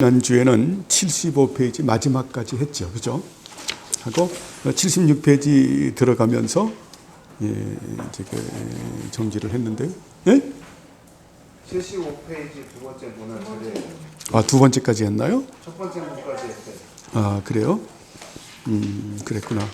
지난주에는 75페이지 마지막까지 했죠. 그죠? 하고 76페이지 들어가면서 이제 정지를 했는데요. 예? 75페이지 두 번째 문헌 처리예요. 아, 두 번째까지 했나요? 첫 번째 문까지 했어요. 아, 그래요? 그랬구나.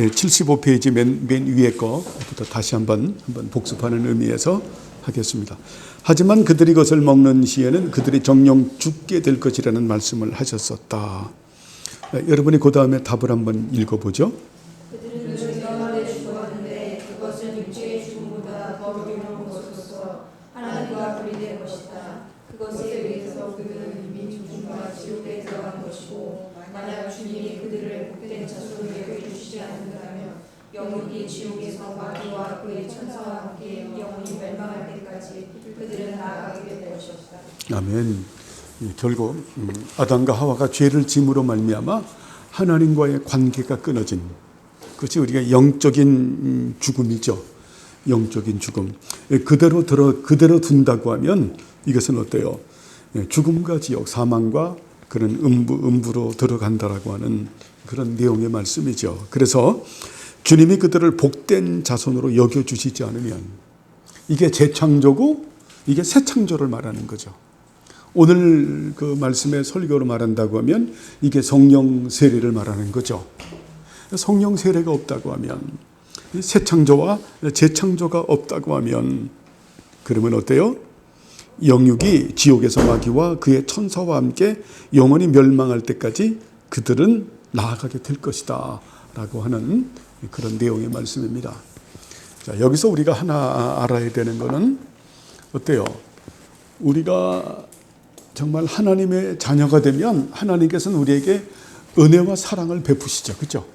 예, 75페이지 맨 위에 거부터 다시 한번 복습하는 의미에서 하겠습니다. 하지만 그들이 그것을 먹는 시에는 그들이 정령 죽게 될 것이라는 말씀을 하셨었다. 여러분이 그 다음에 답을 한번 읽어보죠. 그들은 영원에 죽었는데 그것은 육체의 죽음보다 더 괴로운 것으로서 하나님과 분리된 것이다. 그것에 의해서 그들은 이미 죽음과 지옥에 들어간 것이고, 만약 주님이 그들을 복된 자손으로 여겨주시지 않는다면 영원히 지옥에서 마귀와 그의 천사와 함께 영원히 멸망할 때까지 그들은 나아가게 될 것이었다. 아멘. 결국 아담과 하와가 죄를 짐으로 말미암아 하나님과의 관계가 끊어진 그것이 우리가 영적인 죽음이죠. 영적인 죽음. 그대로 둔다고 하면 이것은 어때요? 죽음과 지옥, 사망과 그런 음부로 들어간다라고 하는 그런 내용의 말씀이죠. 그래서 주님이 그들을 복된 자손으로 여겨주시지 않으면 이게 재창조고 이게 새 창조를 말하는 거죠. 오늘 그 말씀의 설교로 말한다고 하면 이게 성령 세례를 말하는 거죠. 성령 세례가 없다고 하면 새 창조와 재창조가 없다고 하면 그러면 어때요? 영육이 지옥에서 마귀와 그의 천사와 함께 영원히 멸망할 때까지 그들은 나아가게 될 것이다 라고 하는 그런 내용의 말씀입니다. 자, 여기서 우리가 하나 알아야 되는 거는 어때요? 우리가 정말 하나님의 자녀가 되면 하나님께서는 우리에게 은혜와 사랑을 베푸시죠. 그렇죠?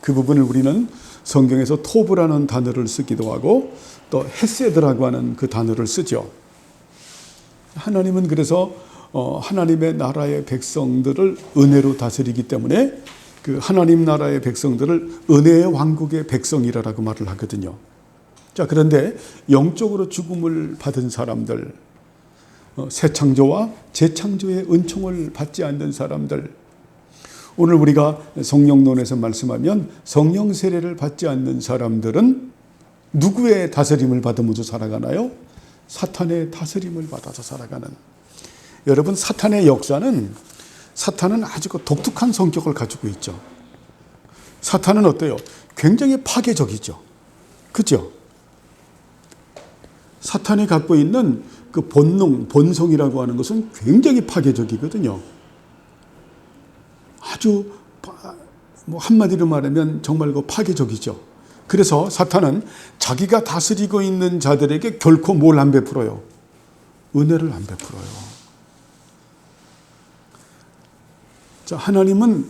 그 부분을 우리는 성경에서 토브라는 단어를 쓰기도 하고 또 헤세드라고 하는 그 단어를 쓰죠. 하나님은 그래서 하나님의 나라의 백성들을 은혜로 다스리기 때문에 그 하나님 나라의 백성들을 은혜의 왕국의 백성이라고 말을 하거든요. 자, 그런데 영적으로 죽음을 받은 사람들, 새 창조와 재창조의 은총을 받지 않는 사람들, 오늘 우리가 성령론에서 말씀하면 성령 세례를 받지 않는 사람들은 누구의 다스림을 받으면서 살아가나요? 사탄의 다스림을 받아서 살아가는. 여러분, 사탄의 역사는 사탄은 아주 독특한 성격을 가지고 있죠. 사탄은 어때요? 굉장히 파괴적이죠. 그죠? 사탄이 갖고 있는 그 본성이라고 하는 것은 굉장히 파괴적이거든요. 아주 한마디로 말하면 정말 파괴적이죠. 그래서 사탄은 자기가 다스리고 있는 자들에게 결코 뭘 안 베풀어요? 은혜를 안 베풀어요. 자, 하나님은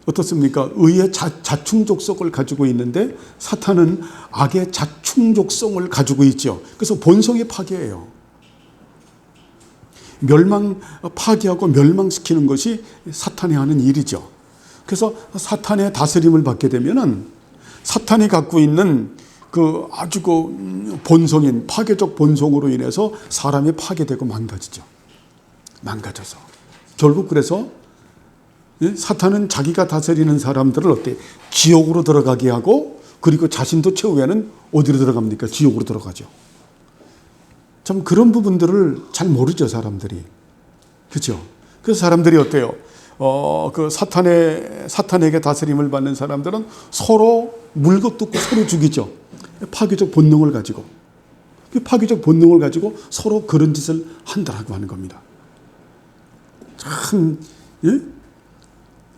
어떻습니까? 의의 자충족성을 가지고 있는데 사탄은 악의 자충족성을 가지고 있죠. 그래서 본성이 파괴예요. 파괴하고 멸망시키는 것이 사탄이 하는 일이죠. 그래서 사탄의 다스림을 받게 되면은 사탄이 갖고 있는 그 아주 본성인 파괴적 본성으로 인해서 사람이 파괴되고 망가지죠. 망가져서. 결국 그래서 사탄은 자기가 다스리는 사람들을 어때? 지옥으로 들어가게 하고 그리고 자신도 최후에는 어디로 들어갑니까? 지옥으로 들어가죠. 참 그런 부분들을 잘 모르죠, 사람들이. 그렇죠? 그래서 사람들이 어때요? 그 사탄에게 다스림을 받는 사람들은 서로 물고 뜯고 서로 죽이죠. 파괴적 본능을 가지고. 그 파괴적 본능을 가지고 서로 그런 짓을 한다라고 하는 겁니다. 참, 예?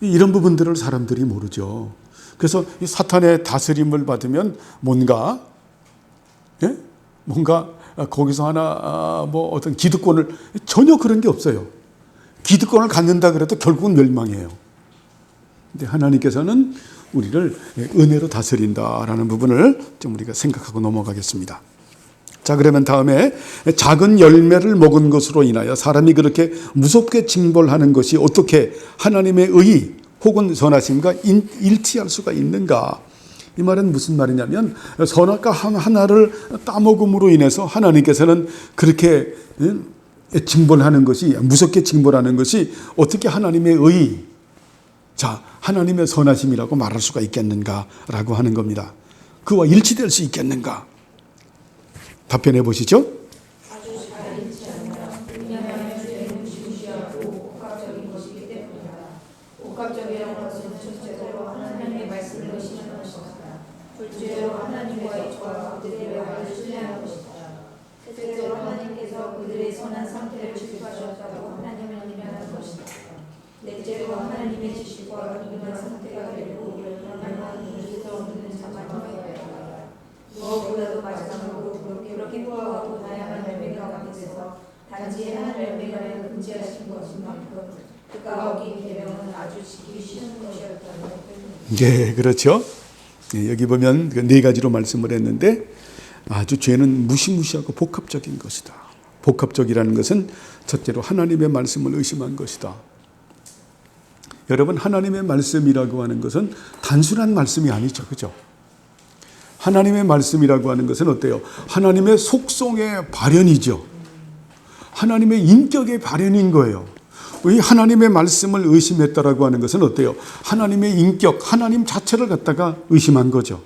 이런 부분들을 사람들이 모르죠. 그래서 이 사탄의 다스림을 받으면 뭔가 거기서 하나 어떤 기득권을 전혀 그런 게 없어요. 기득권을 갖는다 그래도 결국은 멸망해요. 근데 하나님께서는 우리를 은혜로 다스린다라는 부분을 좀 우리가 생각하고 넘어가겠습니다. 자, 그러면 다음에 작은 열매를 먹은 것으로 인하여 사람이 그렇게 무섭게 징벌하는 것이 어떻게 하나님의 의 혹은 선하심과 일치할 수가 있는가? 이 말은 무슨 말이냐면 선악과 하나를 따먹음으로 인해서 하나님께서는 그렇게 징벌하는 것이, 무섭게 징벌하는 것이 어떻게 하나님의 의, 자, 하나님의 선하심이라고 말할 수가 있겠는가라고 하는 겁니다. 그와 일치될 수 있겠는가? 답변해 보시죠. 아주 잘 잃지 않으라. 왜냐하면 죄는 무시무시하고 복합적인 것이기 때문이다. 복합적이라는 것은 첫째로 하나님의 말씀을 의심하는 것이다. 둘째로 하나님과의 조화가 그들의 말을 신뢰하는 것이다. 셋째로 하나님께서 그들의 선한 상태를 질투하셨다고 하나님을 인정하는 것이다. 넷째로 하나님의 지식과 동일한 상태가 되고 하나님은 문제도 없는 자만 되어야. 무엇보다도 마지막으로 그렇게 후하고 다양한 열매가 가득해서 단지 하나의 열매가 금지하신 것만큼 그가 어긴 계명은 아주 지키기 쉬운 것이었다는 것입니다. 네, 그렇죠. 여기 보면 네 가지로 말씀을 했는데 아주 죄는 무시무시하고 복합적인 것이다. 복합적이라는 것은 첫째로 하나님의 말씀을 의심한 것이다. 여러분, 하나님의 말씀이라고 하는 것은 단순한 말씀이 아니죠. 그죠? 하나님의 말씀이라고 하는 것은 어때요? 하나님의 속성의 발현이죠. 하나님의 인격의 발현인 거예요. 이 하나님의 말씀을 의심했다라고 하는 것은 어때요? 하나님의 인격, 하나님 자체를 갖다가 의심한 거죠.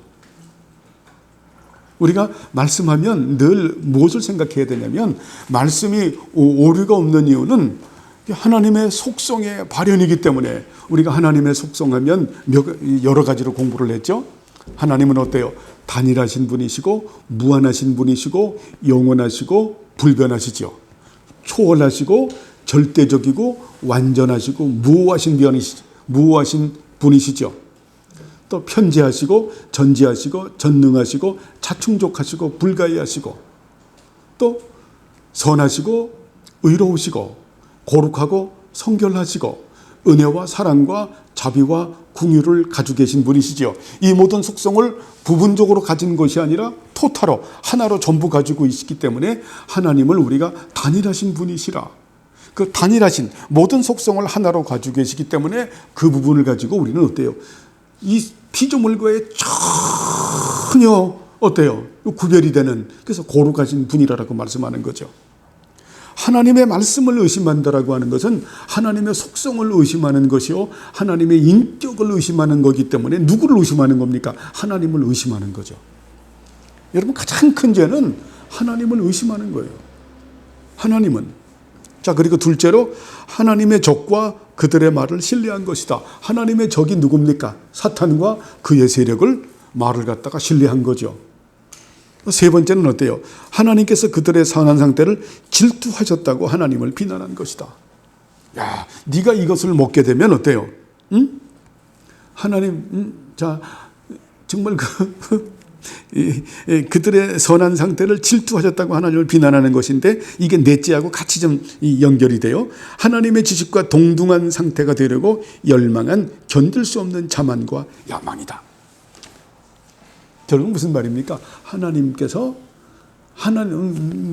우리가 말씀하면 늘 무엇을 생각해야 되냐면 말씀이 오류가 없는 이유는 하나님의 속성의 발현이기 때문에 우리가 하나님의 속성하면 여러 가지로 공부를 했죠. 하나님은 어때요? 단일하신 분이시고 무한하신 분이시고 영원하시고 불변하시죠. 초월하시고 절대적이고 완전하시고 무호하신 분이시죠. 또 편지하시고 전지하시고 전능하시고 자충족하시고 불가이하시고 또 선하시고 의로우시고 거룩하고 성결하시고 은혜와 사랑과 자비와 긍휼을 가지고 계신 분이시죠. 이 모든 속성을 부분적으로 가진 것이 아니라 토탈로 하나로 전부 가지고 있기 때문에 하나님을 우리가 단일하신 분이시라. 그 단일하신 모든 속성을 하나로 가지고 계시기 때문에 그 부분을 가지고 우리는 어때요? 이 피조물과의 전혀 어때요? 구별이 되는, 그래서 거룩하신 분이라고 말씀하는 거죠. 하나님의 말씀을 의심한다라고 하는 것은 하나님의 속성을 의심하는 것이요, 하나님의 인격을 의심하는 거기 때문에 누구를 의심하는 겁니까? 하나님을 의심하는 거죠. 여러분, 가장 큰 죄는 하나님을 의심하는 거예요. 하나님은. 자, 그리고 둘째로 하나님의 적과 그들의 말을 신뢰한 것이다. 하나님의 적이 누굽니까? 사탄과 그의 세력을, 말을 갖다가 신뢰한 거죠. 세 번째는 어때요? 하나님께서 그들의 선한 상태를 질투하셨다고 하나님을 비난한 것이다. 야, 네가 이것을 먹게 되면 어때요? 응? 하나님, 자, 정말 그들의 선한 상태를 질투하셨다고 하나님을 비난하는 것인데 이게 넷째하고 같이 좀 연결이 돼요. 하나님의 지식과 동등한 상태가 되려고 열망한 견딜 수 없는 자만과 야망이다. 결국 무슨 말입니까? 하나님께서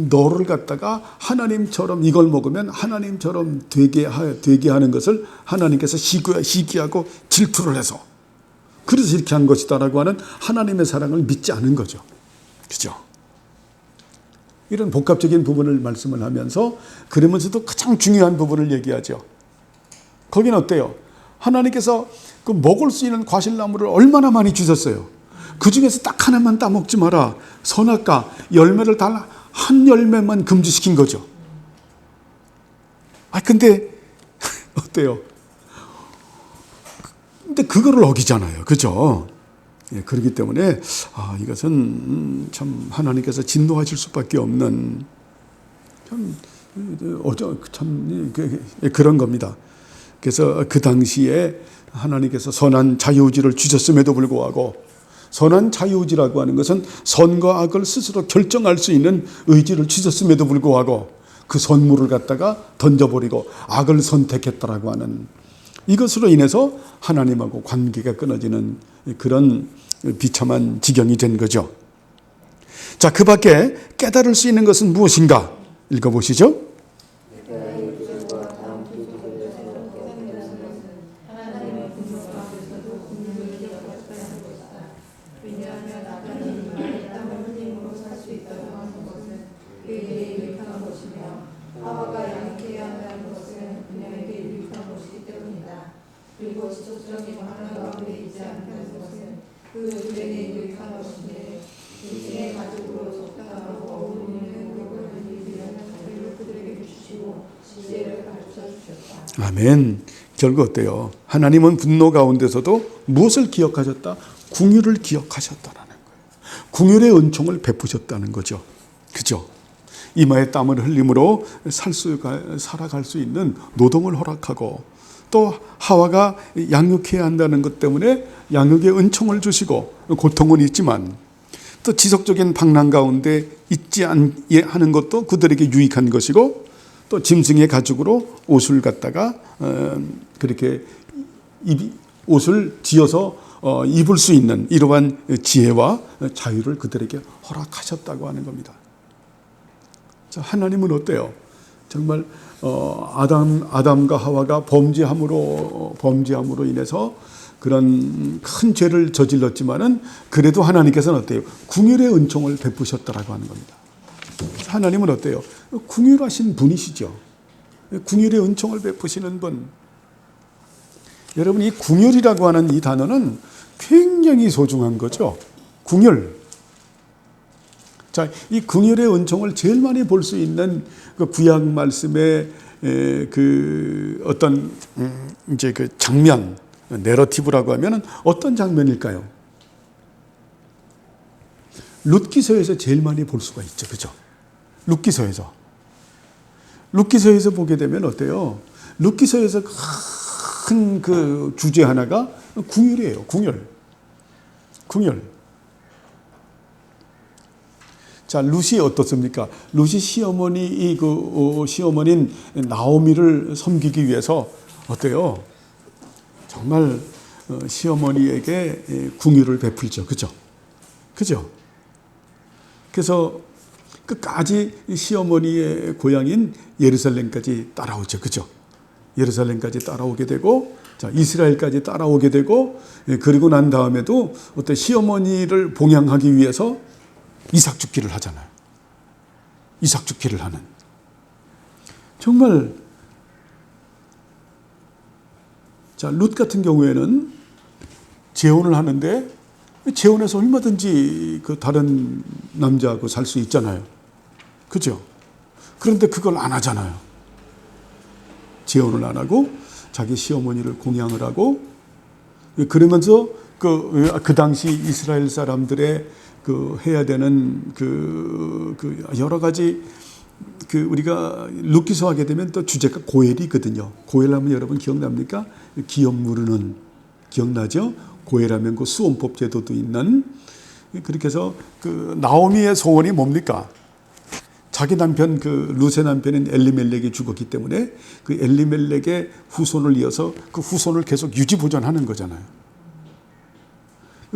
너를 갖다가 하나님처럼 이걸 먹으면 하나님처럼 되게 하는 것을 하나님께서 시기하고 질투를 해서 그래서 이렇게 한 것이다라고 하는 하나님의 사랑을 믿지 않은 거죠. 그죠? 이런 복합적인 부분을 말씀을 하면서 그러면서도 가장 중요한 부분을 얘기하죠. 거기는 어때요? 하나님께서 그 먹을 수 있는 과실나무를 얼마나 많이 주셨어요. 그 중에서 딱 하나만 따먹지 마라. 선악과 열매를 다 한 열매만 금지시킨 거죠. 근데 어때요? 근데 그거를 어기잖아요. 그죠? 예, 그렇기 때문에 이것은 참 하나님께서 진노하실 수밖에 없는 그런 겁니다. 그래서 그 당시에 하나님께서 선한 자유의지를 주셨음에도 불구하고, 선한 자유의지라고 하는 것은 선과 악을 스스로 결정할 수 있는 의지를 주셨음에도 불구하고 그 선물을 갖다가 던져버리고 악을 선택했다라고 하는, 이것으로 인해서 하나님하고 관계가 끊어지는 그런 비참한 지경이 된 거죠. 자, 그 밖에 깨달을 수 있는 것은 무엇인가? 읽어보시죠. 것이며 하와가 양육해야 한다는 것은 그녀에게 유익한 것이기 때문이다. 그리고 지속적인 환란 가운데 있지 않다는 것은 그들에게 유익한 것인데 인생의 가족으로 적당하고 어울리는 그룹을 만들기는 자비를 그들에게 주시고 지혜를 가르쳐 주셨다. 아멘. 결국 어때요? 하나님은 분노 가운데서도 무엇을 기억하셨다? 궁유를 기억하셨다라는 거예요. 궁율의 은총을 베푸셨다는 거죠. 그죠? 이마에 땀을 흘림으로 살아갈 수 있는 노동을 허락하고, 또 하와가 양육해야 한다는 것 때문에 양육의 은총을 주시고, 고통은 있지만 또 지속적인 방랑 가운데 있지 않는 것도 그들에게 유익한 것이고, 또 짐승의 가죽으로 옷을 갖다가 그렇게 옷을 지어서 입을 수 있는 이러한 지혜와 자유를 그들에게 허락하셨다고 하는 겁니다. 자, 하나님은 어때요? 정말 아담과 하와가 범죄함으로 인해서 그런 큰 죄를 저질렀지만은 그래도 하나님께서는 어때요? 궁율의 은총을 베푸셨다라고 하는 겁니다. 하나님은 어때요? 궁율하신 분이시죠. 궁율의 은총을 베푸시는 분. 여러분, 이 궁율이라고 하는 이 단어는 굉장히 소중한 거죠. 궁율. 자, 이 궁율의 은총을 제일 많이 볼 수 있는 그 구약 말씀의 그 어떤 이제 그 장면, 내러티브라고 하면은 어떤 장면일까요? 룻기서에서 제일 많이 볼 수가 있죠. 그죠? 룻기서에서 보게 되면 어때요? 룻기서에서 큰 그 주제 하나가 궁율이에요. 궁율. 자, 룻이 어떻습니까? 룻이 시어머니인 나오미를 섬기기 위해서 어때요? 정말 시어머니에게 궁율을 베풀죠. 그죠? 그래서 끝까지 시어머니의 고향인 예루살렘까지 따라오죠. 그죠? 예루살렘까지 따라오게 되고, 자, 이스라엘까지 따라오게 되고, 그리고 난 다음에도 어떤 시어머니를 봉양하기 위해서 이삭 죽기를 하잖아요. 이삭 죽기를 하는. 정말, 자, 룻 같은 경우에는 재혼을 하는데, 재혼해서 얼마든지 그 다른 남자하고 살 수 있잖아요. 그죠? 그런데 그걸 안 하잖아요. 재혼을 안 하고 자기 시어머니를 공양을 하고, 그러면서 그 당시 이스라엘 사람들의 그 해야 되는 그 여러 가지 그 우리가 룻기서 하게 되면 또 주제가 고엘이거든요. 고엘하면 여러분 기억납니까? 기업 무르는, 기억나죠? 고엘하면 그 수원법 제도도 있는. 그렇게 해서 그 나오미의 소원이 뭡니까? 자기 남편, 그 룻의 남편인 엘리멜렉이 죽었기 때문에 그 엘리멜렉의 후손을 이어서 그 후손을 계속 유지 보존하는 거잖아요.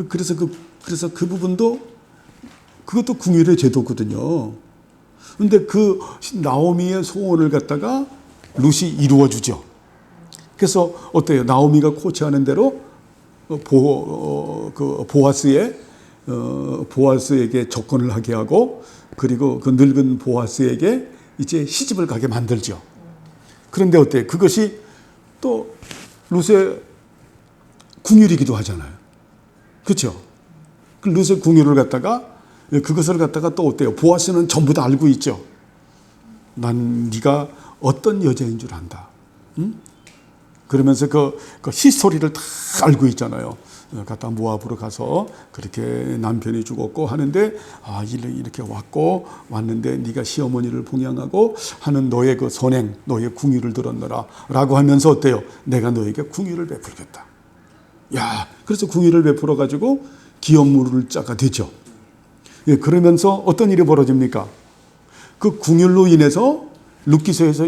그래서 그 부분도 그것도 궁율의 제도거든요. 그런데 그 나오미의 소원을 갖다가 룻이 이루어 주죠. 그래서 어때요? 나오미가 코치하는 대로 보아스에게 접근을 하게 하고, 그리고 그 늙은 보아스에게 이제 시집을 가게 만들죠. 그런데 어때요? 그것이 또 룻의 궁율이기도 하잖아요. 그렇죠? 그 룻의 궁율을 그것을 갖다가 또 어때요? 보아스는 전부 다 알고 있죠. 난 네가 어떤 여자인 줄 안다. 응? 그러면서 그 히스토리를 다 알고 있잖아요. 갔다 모압으로 가서 그렇게 남편이 죽었고 하는데, 이렇게 왔는데 네가 시어머니를 봉양하고 하는 너의 그 선행, 너의 궁유를 들었노라 라고 하면서 어때요? 내가 너에게 궁유를 베풀겠다. 야, 그래서 궁유를 베풀어 가지고 기업물을 자가 되죠. 예, 그러면서 어떤 일이 벌어집니까? 그 궁율로 인해서 룻기서에서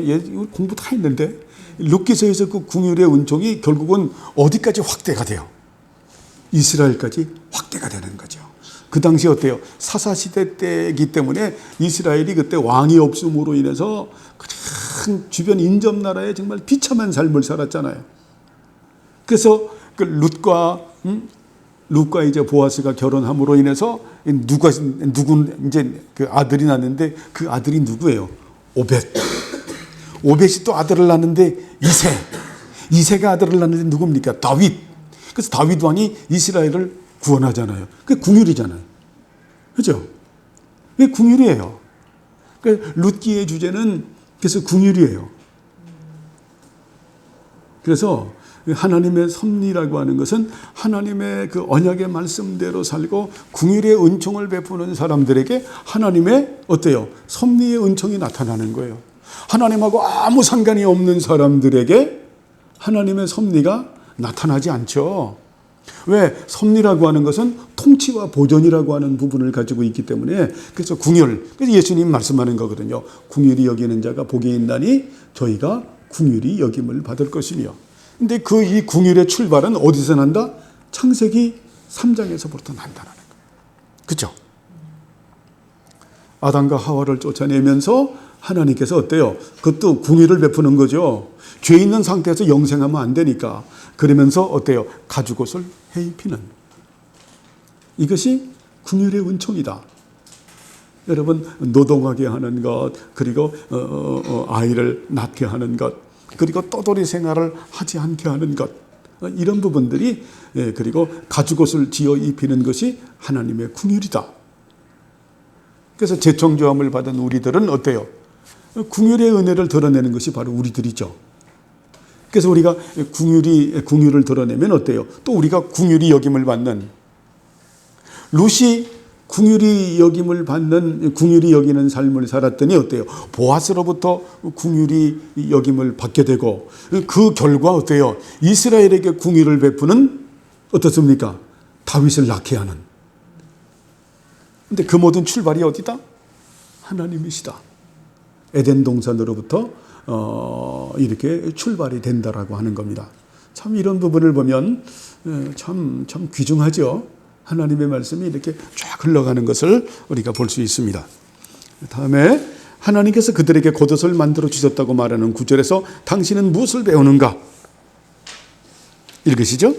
공부 다 했는데 룻기서에서 그 궁율의 은총이 결국은 어디까지 확대가 돼요? 이스라엘까지 확대가 되는 거죠. 그 당시 어때요? 사사시대 때이기 때문에 이스라엘이 그때 왕이 없음으로 인해서 그냥 주변 인접나라에 정말 비참한 삶을 살았잖아요. 그래서 그 룻과 이제 보아스가 결혼함으로 인해서 누군 이제 그 아들이 났는데 그 아들이 누구예요? 오벳이 또 아들을 낳는데 이새가 아들을 낳는데 누굽니까? 다윗. 그래서 다윗 왕이 이스라엘을 구원하잖아요. 그게 궁율이잖아요. 그죠? 그게 궁율이에요. 그러니까 룻기의 주제는 그래서 궁율이에요. 그래서 하나님의 섭리라고 하는 것은 하나님의 그 언약의 말씀대로 살고 궁율의 은총을 베푸는 사람들에게 하나님의 어때요? 섭리의 은총이 나타나는 거예요. 하나님하고 아무 상관이 없는 사람들에게 하나님의 섭리가 나타나지 않죠. 왜? 섭리라고 하는 것은 통치와 보존이라고 하는 부분을 가지고 있기 때문에 그래서 궁율, 그래서 예수님 말씀하는 거거든요. 궁율이 여기는 자가 복이 있나니 저희가 궁율이 여김을 받을 것이며. 근데 그 이 궁율의 출발은 어디서 난다? 창세기 3장에서부터 난다는 거예요. 그렇죠? 아담과 하와를 쫓아내면서 하나님께서 어때요? 그것도 궁율을 베푸는 거죠. 죄 있는 상태에서 영생하면 안 되니까. 그러면서 어때요? 가죽옷을 해입히는. 이것이 궁율의 은총이다. 여러분, 노동하게 하는 것, 그리고 아이를 낳게 하는 것, 그리고 떠돌이 생활을 하지 않게 하는 것, 이런 부분들이, 그리고 가죽옷을 지어 입히는 것이 하나님의 궁율이다. 그래서 재청조함을 받은 우리들은 어때요? 궁율의 은혜를 드러내는 것이 바로 우리들이죠. 그래서 우리가 궁율을 드러내면 어때요? 또 우리가 궁율이 여김을 받는, 룻이 궁율이 여기는 삶을 살았더니 어때요? 보아스로부터 궁율이 여김을 받게 되고, 그 결과 어때요? 이스라엘에게 궁율을 베푸는 어떻습니까? 다윗을 낳게 하는. 근데 그 모든 출발이 어디다? 하나님이시다. 에덴 동산으로부터 이렇게 출발이 된다라고 하는 겁니다. 참 이런 부분을 보면 참 귀중하죠. 하나님의 말씀이 이렇게 쫙 흘러가는 것을 우리가 볼 수 있습니다. 다음에 하나님께서 그들에게 겉옷을 만들어 주셨다고 말하는 9절에서 당신은 무엇을 배우는가? 읽으시죠?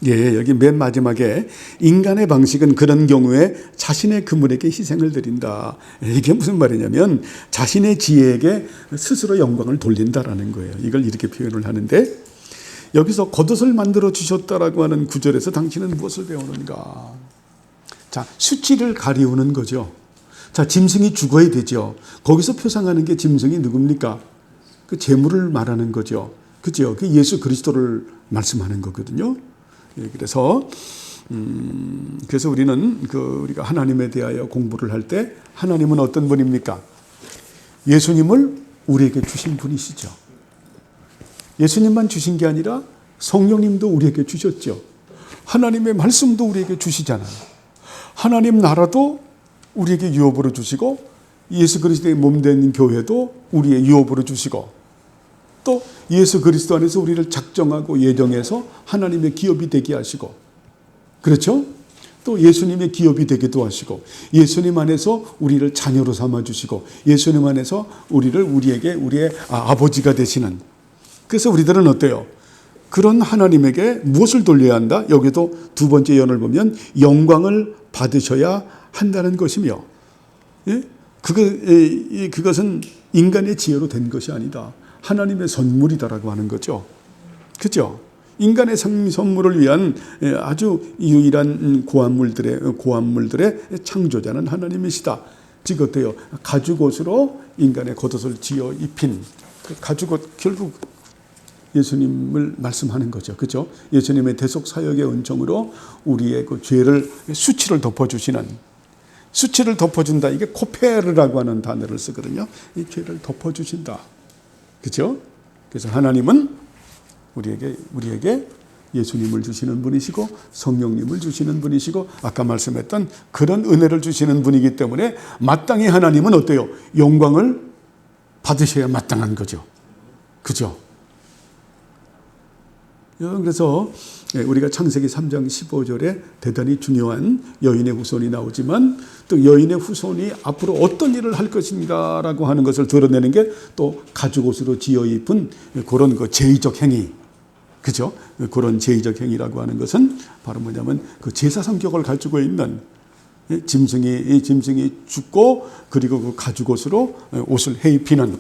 예, 여기 맨 마지막에 인간의 방식은 그런 경우에 자신의 그물에게 희생을 드린다. 이게 무슨 말이냐면 자신의 지혜에게 스스로 영광을 돌린다라는 거예요. 이걸 이렇게 표현을 하는데, 여기서 겉옷을 만들어 주셨다라고 하는 구절에서 당신은 무엇을 배우는가? 자, 수치를 가리우는 거죠. 자, 짐승이 죽어야 되죠. 거기서 표상하는 게 짐승이 누굽니까? 그 재물을 말하는 거죠. 그죠? 그 예수 그리스도를 말씀하는 거거든요. 그래서 우리는 우리가 하나님에 대하여 공부를 할 때 하나님은 어떤 분입니까? 예수님을 우리에게 주신 분이시죠. 예수님만 주신 게 아니라 성령님도 우리에게 주셨죠. 하나님의 말씀도 우리에게 주시잖아요. 하나님 나라도 우리에게 유업으로 주시고, 예수 그리스도의 몸된 교회도 우리의 유업으로 주시고, 또 예수 그리스도 안에서 우리를 작정하고 예정해서 하나님의 기업이 되게 하시고, 그렇죠? 또 예수님의 기업이 되기도 하시고, 예수님 안에서 우리를 자녀로 삼아주시고, 예수님 안에서 우리에게 우리의 아버지가 되시는. 그래서 우리들은 어때요? 그런 하나님에게 무엇을 돌려야 한다? 여기도 두 번째 예언을 보면 영광을 받으셔야 한다는 것이며, 예? 그것은 인간의 지혜로 된 것이 아니다. 하나님의 선물이다라고 하는 거죠. 그죠? 인간의 선물을 위한 아주 유일한 고안물들의 창조자는 하나님이시다. 즉 어때요? 가죽옷으로 인간의 겉옷을 지어 입힌 가죽옷, 결국 예수님을 말씀하는 거죠. 그죠? 예수님의 대속 사역의 은총으로 우리의 그 죄를, 수치를 덮어주시는, 수치를 덮어준다. 이게 코페르라고 하는 단어를 쓰거든요. 이 죄를 덮어주신다. 그렇죠? 그래서 하나님은 우리에게 예수님을 주시는 분이시고 성령님을 주시는 분이시고 아까 말씀했던 그런 은혜를 주시는 분이기 때문에 마땅히 하나님은 어때요? 영광을 받으셔야 마땅한 거죠. 그죠? 그래서 우리가 창세기 3장 15절에 대단히 중요한 여인의 후손이 나오지만 또 여인의 후손이 앞으로 어떤 일을 할 것인가라고 하는 것을 드러내는 게 또 가죽옷으로 지어 입은 그런 그 제의적 행위. 그죠? 그런 제의적 행위라고 하는 것은 바로 뭐냐면 그 제사 성격을 가지고 있는 짐승이 죽고 그리고 그 가죽옷으로 옷을 해입히는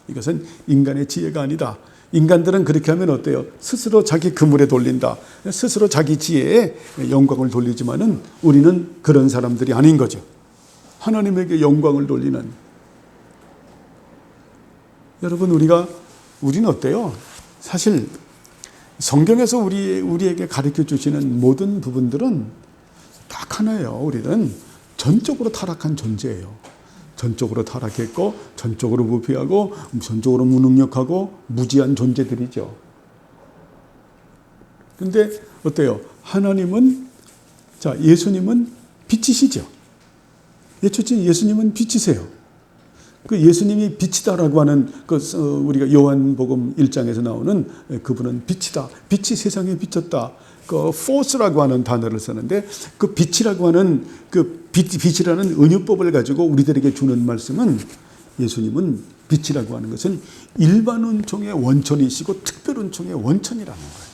이것은 인간의 지혜가 아니다. 인간들은 그렇게 하면 어때요? 스스로 자기 그물에 돌린다. 스스로 자기 지혜에 영광을 돌리지만은 우리는 그런 사람들이 아닌 거죠. 하나님에게 영광을 돌리는. 여러분 우리는 어때요? 사실 성경에서 우리에게 가르쳐 주시는 모든 부분들은 딱 하나예요. 우리는 전적으로 타락한 존재예요. 전적으로 타락했고 전적으로 부패하고 전적으로 무능력하고 무지한 존재들이죠. 그런데 어때요? 하나님은 예수님은 빛이시죠. 예수님은 빛이세요. 그 예수님이 빛이다라고 하는 우리가 요한복음 1장에서 나오는 그분은 빛이다. 빛이 세상에 비쳤다. 그 force라고 하는 단어를 쓰는데 그 빛이라고 하는 그 빛이라는 은유법을 가지고 우리들에게 주는 말씀은 예수님은 빛이라고 하는 것은 일반 은총의 원천이시고 특별 은총의 원천이라는 거예요.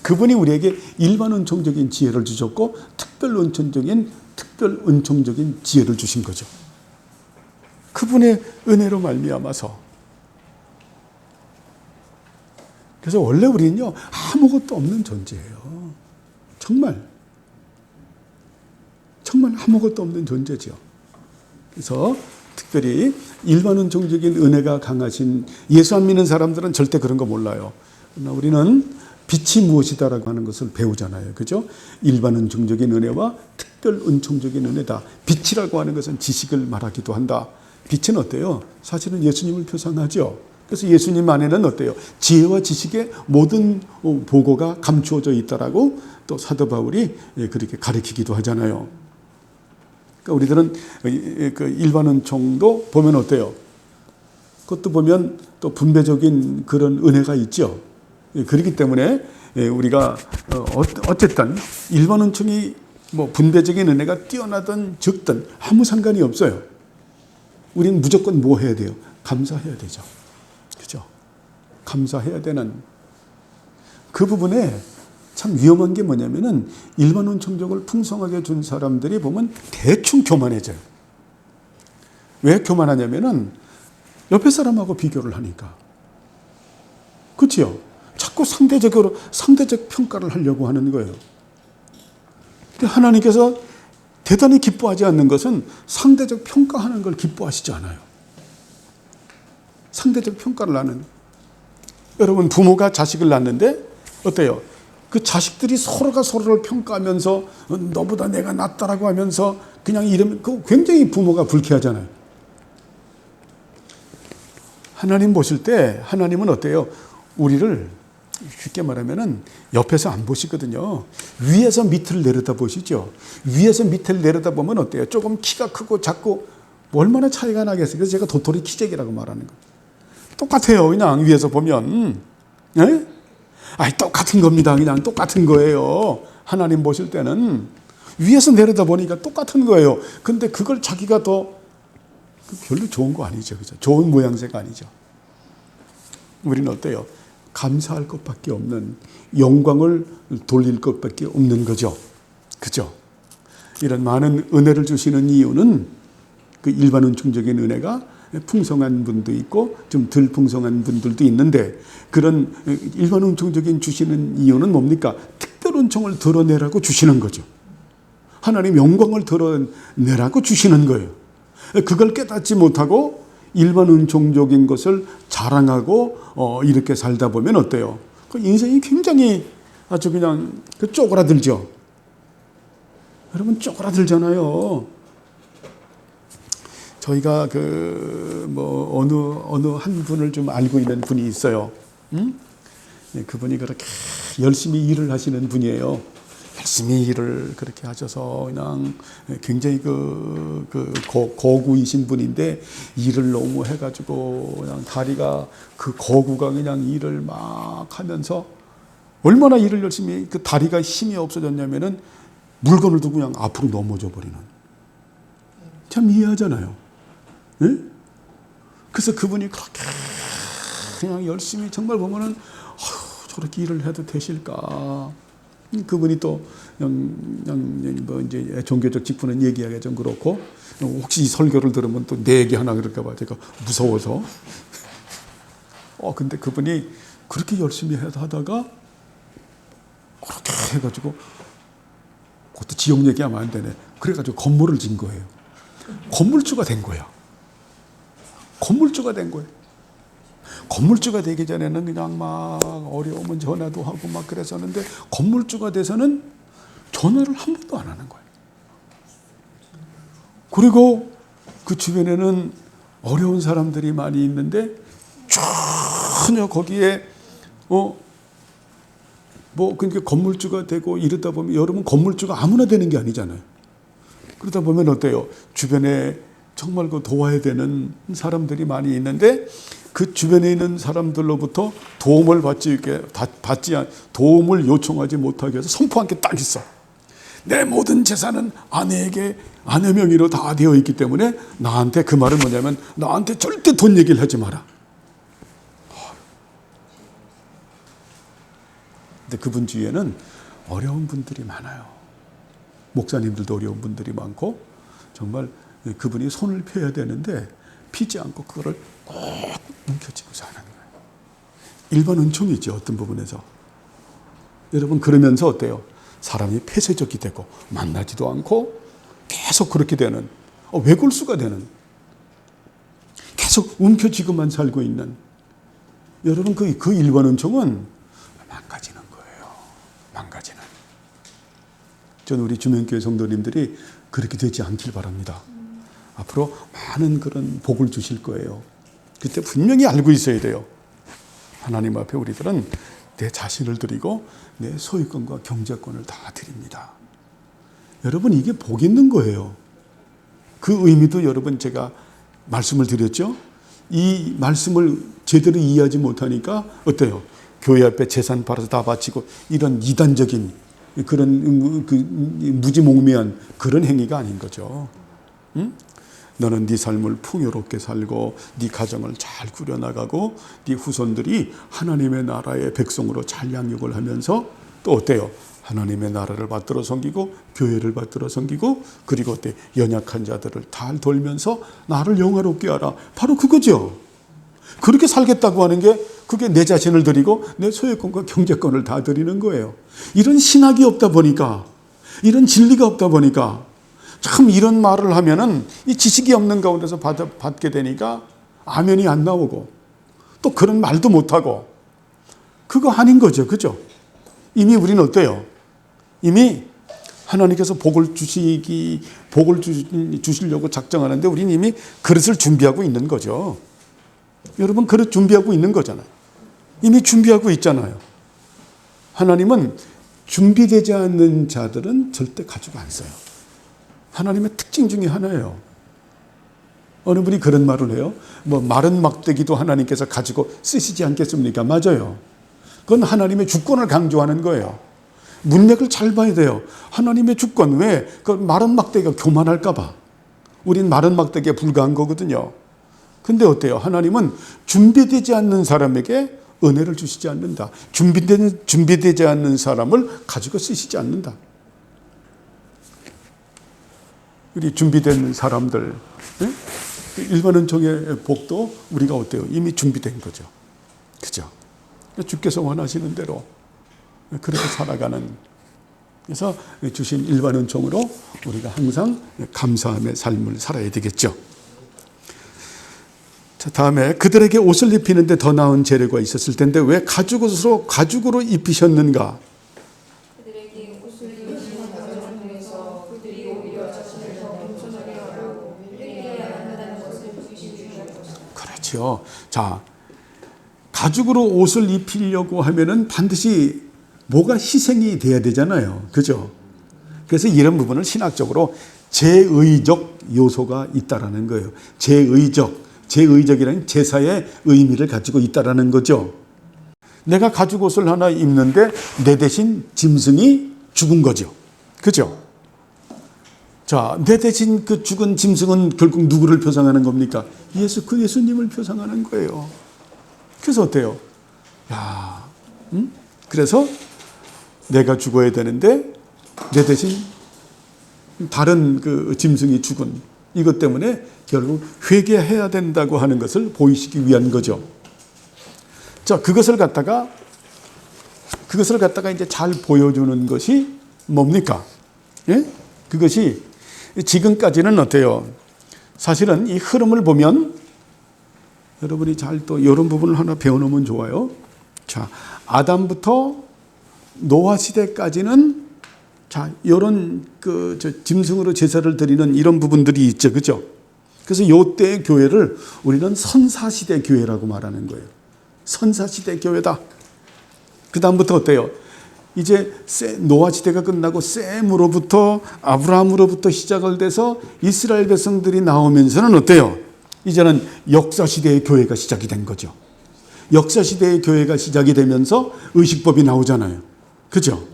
그분이 우리에게 일반 은총적인 지혜를 주셨고 특별 은총적인 지혜를 주신 거죠. 그분의 은혜로 말미암아서. 그래서 원래 우리는요 아무것도 없는 존재예요. 정말 아무것도 없는 존재죠. 그래서 특별히 일반 은총적인 은혜가 강하신 예수 안 믿는 사람들은 절대 그런 거 몰라요. 그러나 우리는 빛이 무엇이다라고 하는 것을 배우잖아요. 그죠? 일반 은총적인 은혜와 특별 은총적인 은혜다. 빛이라고 하는 것은 지식을 말하기도 한다. 빛은 어때요? 사실은 예수님을 표상하죠. 그래서 예수님 안에는 어때요? 지혜와 지식의 모든 보고가 감추어져 있다라고 또 사도 바울이 그렇게 가르치기도 하잖아요. 그러니까 우리들은 그 일반 은총도 보면 어때요? 그것도 보면 또 분배적인 그런 은혜가 있죠. 그렇기 때문에 우리가 어쨌든 일반 은총이 뭐 분배적인 은혜가 뛰어나든 적든 아무 상관이 없어요. 우리는 무조건 뭐 해야 돼요? 감사해야 되죠. 그죠? 감사해야 되는 그 부분에 참 위험한 게 뭐냐면은 일반 은총적을 풍성하게 준 사람들이 보면 대충 교만해져요. 왜 교만하냐면은 옆에 사람하고 비교를 하니까. 그렇죠? 자꾸 상대적 평가를 하려고 하는 거예요. 하나님께서 대단히 기뻐하지 않는 것은 상대적 평가하는 걸 기뻐하시지 않아요. 상대적 평가를 하는. 여러분 부모가 자식을 낳는데 어때요? 그 자식들이 서로가 서로를 평가하면서 너보다 내가 낫다라고 하면서 그냥 이러면 그 굉장히 부모가 불쾌하잖아요. 하나님 보실 때 하나님은 어때요? 우리를 쉽게 말하면은 옆에서 안 보시거든요. 위에서 밑을 내려다 보시죠. 위에서 밑을 내려다 보면 어때요? 조금 키가 크고 작고 얼마나 차이가 나겠어요. 그래서 제가 도토리 키재기라고 말하는 거예요. 똑같아요. 그냥 위에서 보면. 네? 똑같은 겁니다. 그냥 똑같은 거예요. 하나님 보실 때는 위에서 내려다 보니까 똑같은 거예요. 근데 그걸 자기가 더 별로 좋은 거 아니죠. 그죠? 좋은 모양새가 아니죠. 우리는 어때요? 감사할 것밖에 없는, 영광을 돌릴 것밖에 없는 거죠. 그죠? 이런 많은 은혜를 주시는 이유는 그 일반 은총적인 은혜가 풍성한 분도 있고 좀 덜 풍성한 분들도 있는데 그런 일반 은총적인 주시는 이유는 뭡니까? 특별 은총을 드러내라고 주시는 거죠. 하나님 영광을 드러내라고 주시는 거예요. 그걸 깨닫지 못하고 일반 은총적인 것을 자랑하고 이렇게 살다 보면 어때요? 그 인생이 굉장히 아주 그냥 쪼그라들죠. 여러분 쪼그라들잖아요. 저희가 어느 한 분을 좀 알고 있는 분이 있어요. 그분이 그렇게 열심히 일을 하시는 분이에요. 열심히 일을 그렇게 하셔서 그냥 굉장히 거구이신 분인데 일을 너무 해가지고 그냥 다리가 그 거구가 그냥 일을 막 하면서 얼마나 일을 열심히 그 다리가 힘이 없어졌냐면은 물건을 두고 그냥 앞으로 넘어져 버리는. 참 이해하잖아요. 네? 그래서 그분이 그렇게 그냥 열심히 정말 보면은 저렇게 일을 해도 되실까? 그분이 또 뭐 이제 종교적 직분은 얘기하기가 좀 그렇고 혹시 이 설교를 들으면 또 내 얘기 하나 그럴까 봐 제가 무서워서. 근데 그분이 그렇게 열심히 하다가 그렇게 해가지고 그것도 지역 얘기하면 안 되네. 그래가지고 건물을 진 거예요. 건물주가 된 거야. 건물주가 된 거예요. 건물주가 되기 전에는 그냥 막 어려우면 전화도 하고 막 그랬었는데 건물주가 돼서는 전화를 한 번도 안 하는 거예요. 그리고 그 주변에는 어려운 사람들이 많이 있는데 전혀 거기에 그러니까 건물주가 되고 이러다 보면 여러분 건물주가 아무나 되는 게 아니잖아요. 그러다 보면 어때요? 주변에 정말 그 도와야 되는 사람들이 많이 있는데 그 주변에 있는 사람들로부터 도움을 도움을 요청하지 못하게 해서 선포한 게 딱 있어. 내 모든 재산은 아내에게 아내 명의로 다 되어 있기 때문에 나한테 그 말은 뭐냐면 나한테 절대 돈 얘기를 하지 마라. 근데 그분 주위에는 어려운 분들이 많아요. 목사님들도 어려운 분들이 많고 정말 그분이 손을 펴야 되는데 피지 않고 그거를 꼭 움켜쥐고 사는 거예요. 일반 은총이죠. 어떤 부분에서. 여러분 그러면서 어때요? 사람이 폐쇄적이 되고 만나지도 않고 계속 그렇게 되는 외골수가 되는 계속 움켜쥐고만 살고 있는 여러분 그 일반 은총은 망가지는 거예요. 망가지는. 저는 우리 주명교회 성도님들이 그렇게 되지 않길 바랍니다. 앞으로 많은 그런 복을 주실 거예요. 그때 분명히 알고 있어야 돼요. 하나님 앞에 우리들은 내 자신을 드리고 내 소유권과 경제권을 다 드립니다. 여러분 이게 복 있는 거예요. 그 의미도 여러분 제가 말씀을 드렸죠. 이 말씀을 제대로 이해하지 못하니까 어때요? 교회 앞에 재산 팔아서 다 바치고 이런 이단적인 그런 무지몽매한 그런 행위가 아닌 거죠. 응? 너는 네 삶을 풍요롭게 살고 네 가정을 잘 꾸려나가고 네 후손들이 하나님의 나라의 백성으로 잘 양육을 하면서 또 어때요? 하나님의 나라를 받들어 섬기고 교회를 받들어 섬기고 그리고 어때? 연약한 자들을 잘 돌면서 나를 영화롭게 하라. 바로 그거죠. 그렇게 살겠다고 하는 게 그게 내 자신을 드리고 내 소유권과 경제권을 다 드리는 거예요. 이런 신학이 없다 보니까 이런 진리가 없다 보니까 참 이런 말을 하면은 이 지식이 없는 가운데서 받게 되니까 아멘이 안 나오고 또 그런 말도 못하고 그거 아닌 거죠. 그죠? 이미 우리는 어때요? 이미 하나님께서 복을 주시려고 작정하는데 우리는 이미 그릇을 준비하고 있는 거죠. 여러분 그릇 준비하고 있는 거잖아요. 이미 준비하고 있잖아요. 하나님은 준비되지 않는 자들은 절대 가지고 안 써요. 하나님의 특징 중에 하나예요. 어느 분이 그런 말을 해요. 마른 막대기도 하나님께서 가지고 쓰시지 않겠습니까? 맞아요. 그건 하나님의 주권을 강조하는 거예요. 문맥을 잘 봐야 돼요. 하나님의 주권. 왜? 그 마른 막대기가 교만할까 봐. 우린 마른 막대기에 불과한 거거든요. 근데 어때요? 하나님은 준비되지 않는 사람에게 은혜를 주시지 않는다. 준비되지 않는 사람을 가지고 쓰시지 않는다. 우리 준비된 사람들, 일반 은총의 복도 우리가 어때요? 이미 준비된 거죠. 그죠? 주께서 원하시는 대로 그렇게 살아가는. 그래서 주신 일반 은총으로 우리가 항상 감사함의 삶을 살아야 되겠죠. 자, 다음에 그들에게 옷을 입히는데 더 나은 재료가 있었을 텐데 왜 가죽으로 입히셨는가? 그들에게 옷을 입히시는 과정을 통해서 그들이 오히려 자신을 더 겸손하게 하고 회개해야 한다는 것을 주시는 것이다. 그렇죠. 자, 가죽으로 옷을 입히려고 하면은 반드시 뭐가 희생이 돼야 되잖아요. 그죠? 그래서 이런 부분을 신학적으로 제의적 요소가 있다라는 거예요. 제의적이라는 제사의 의미를 가지고 있다라는 거죠. 내가 가죽옷을 하나 입는데 내 대신 짐승이 죽은 거죠. 그죠? 자, 내 대신 그 죽은 짐승은 결국 누구를 표상하는 겁니까? 예수님을 표상하는 거예요. 그래서 어때요? 그래서 내가 죽어야 되는데 내 대신 다른 그 짐승이 죽은 이것 때문에 결국 회개해야 된다고 하는 것을 보이시기 위한 거죠. 자, 그것을 갖다가 이제 잘 보여주는 것이 뭡니까? 예? 그것이 지금까지는 어때요? 사실은 이 흐름을 보면 여러분이 잘 또 이런 부분을 하나 배워놓으면 좋아요. 자, 아담부터 노아 시대까지는 자, 이런 짐승으로 제사를 드리는 이런 부분들이 있죠. 그죠? 그래서 이때의 교회를 우리는 선사시대 교회라고 말하는 거예요. 선사시대 교회다. 그 다음부터 어때요? 이제 노아 시대가 끝나고 셈으로부터 아브라함으로부터 시작을 돼서 이스라엘 백성들이 나오면서는 어때요? 이제는 역사시대의 교회가 시작이 된 거죠. 역사시대의 교회가 시작이 되면서 의식법이 나오잖아요. 그죠?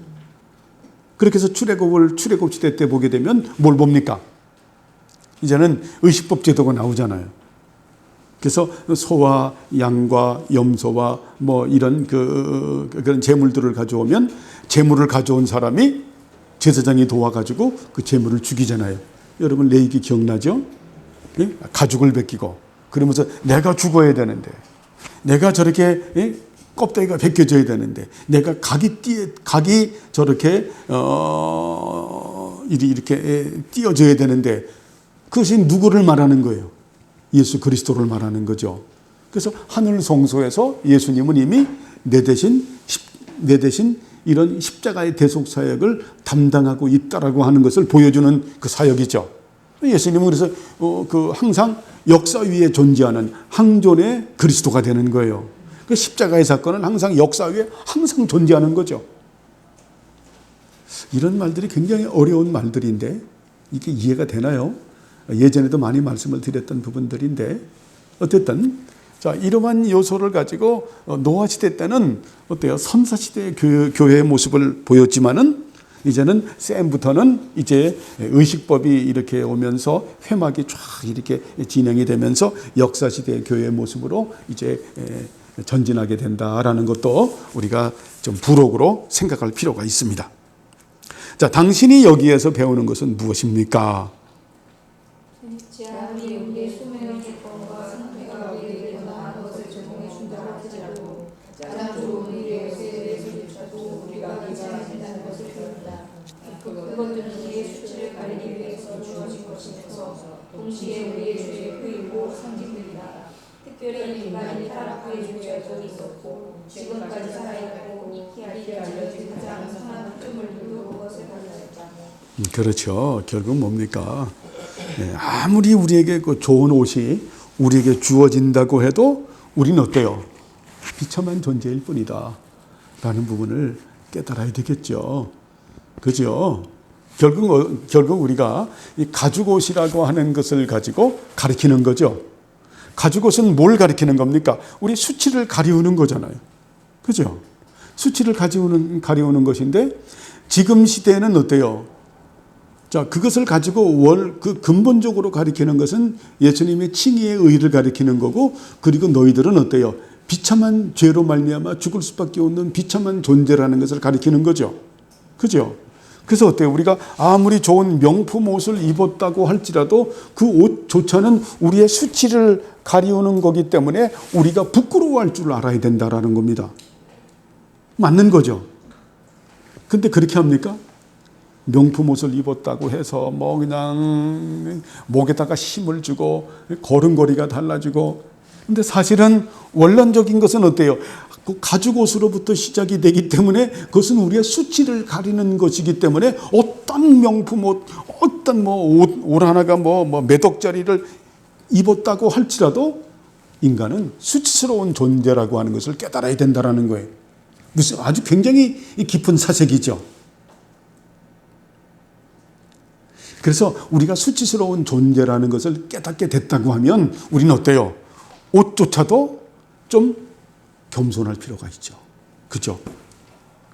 그렇게 해서 출애굽 시대 때 보게 되면 뭘 봅니까? 이제는 의식법 제도가 나오잖아요. 그래서 소와 양과 염소와 뭐 이런 그런 제물들을 가져오면 제물을 가져온 사람이 제사장이 도와가지고 그 제물을 죽이잖아요. 여러분 레위기 기억나죠? 예? 가죽을 벗기고 그러면서 내가 죽어야 되는데 내가 저렇게 껍데기가 벗겨져야 되는데 내가 각이 저렇게 이렇게 띄어져야 되는데 그것이 누구를 말하는 거예요? 예수 그리스도를 말하는 거죠. 그래서 하늘 성소에서 예수님은 이미 내 대신 이런 십자가의 대속 사역을 담당하고 있다라고 하는 것을 보여주는 그 사역이죠. 예수님은 그래서 항상 역사 위에 존재하는 항존의 그리스도가 되는 거예요. 그 십자가의 사건은 항상 역사 위에 항상 존재하는 거죠. 이런 말들이 굉장히 어려운 말들인데 이게 이해가 되나요? 예전에도 많이 말씀을 드렸던 부분들인데 어쨌든 자, 이러한 요소를 가지고 노아 시대 때는 어때요? 선사 시대의 교회의 모습을 보였지만은 이제는 셈부터는 이제 의식법이 이렇게 오면서 회막이 쫙 이렇게 진행이 되면서 역사 시대의 교회의 모습으로 이제 전진하게 된다라는 것도 우리가 좀 부록으로 생각할 필요가 있습니다. 자, 당신이 여기에서 배우는 것은 무엇입니까? 아무리 우리의 수명의 조건과 상태가 우리에게 더 나은 것을 제공해 준다고 할지라도 가장 좋은 일의 것에 대해서조차도 우리가 미치지 된다는 것을 배운다. 그것들은 우리의 수치를 가리기 위해서 주어진 것이면서 동시에 우리의 죄의 후이고 상징들이다. 특별히 인간이 타락하게 주어진 적이 있었고 지금까지 살아있고 익히 알려진 가장 선한 흠을 두고 그것을 발견했다. 그렇죠. 결국 뭡니까? 아무리 우리에게 그 좋은 옷이 우리에게 주어진다고 해도 우리는 어때요? 비참한 존재일 뿐이다 라는 부분을 깨달아야 되겠죠. 그죠? 결국 우리가 이 가죽옷이라고 하는 것을 가지고 가리키는 거죠. 가죽옷은 뭘 가리키는 겁니까? 우리 수치를 가리우는 거잖아요. 그죠? 수치를 가리우는 것인데 지금 시대에는 어때요? 자, 그것을 가지고 근본적으로 가리키는 것은 예수님의 칭의의 의를 가리키는 거고, 그리고 너희들은 어때요? 비참한 죄로 말미암아 죽을 수밖에 없는 비참한 존재라는 것을 가리키는 거죠. 그죠? 그래서 어때요? 우리가 아무리 좋은 명품 옷을 입었다고 할지라도 그 옷조차는 우리의 수치를 가리우는 거기 때문에 우리가 부끄러워할 줄 알아야 된다라는 겁니다. 맞는 거죠. 근데 그렇게 합니까? 명품 옷을 입었다고 해서 뭐 그냥 목에다가 힘을 주고 걸음걸이가 달라지고, 근데 사실은 원론적인 것은 어때요? 그 가죽 옷으로부터 시작이 되기 때문에 그것은 우리의 수치를 가리는 것이기 때문에 어떤 명품 옷, 어떤 옷 하나가 몇 억짜리를 입었다고 할지라도 인간은 수치스러운 존재라고 하는 것을 깨달아야 된다라는 거예요. 무슨 아주 굉장히 깊은 사색이죠. 그래서 우리가 수치스러운 존재라는 것을 깨닫게 됐다고 하면 우리는 어때요? 옷조차도 좀 겸손할 필요가 있죠. 그죠?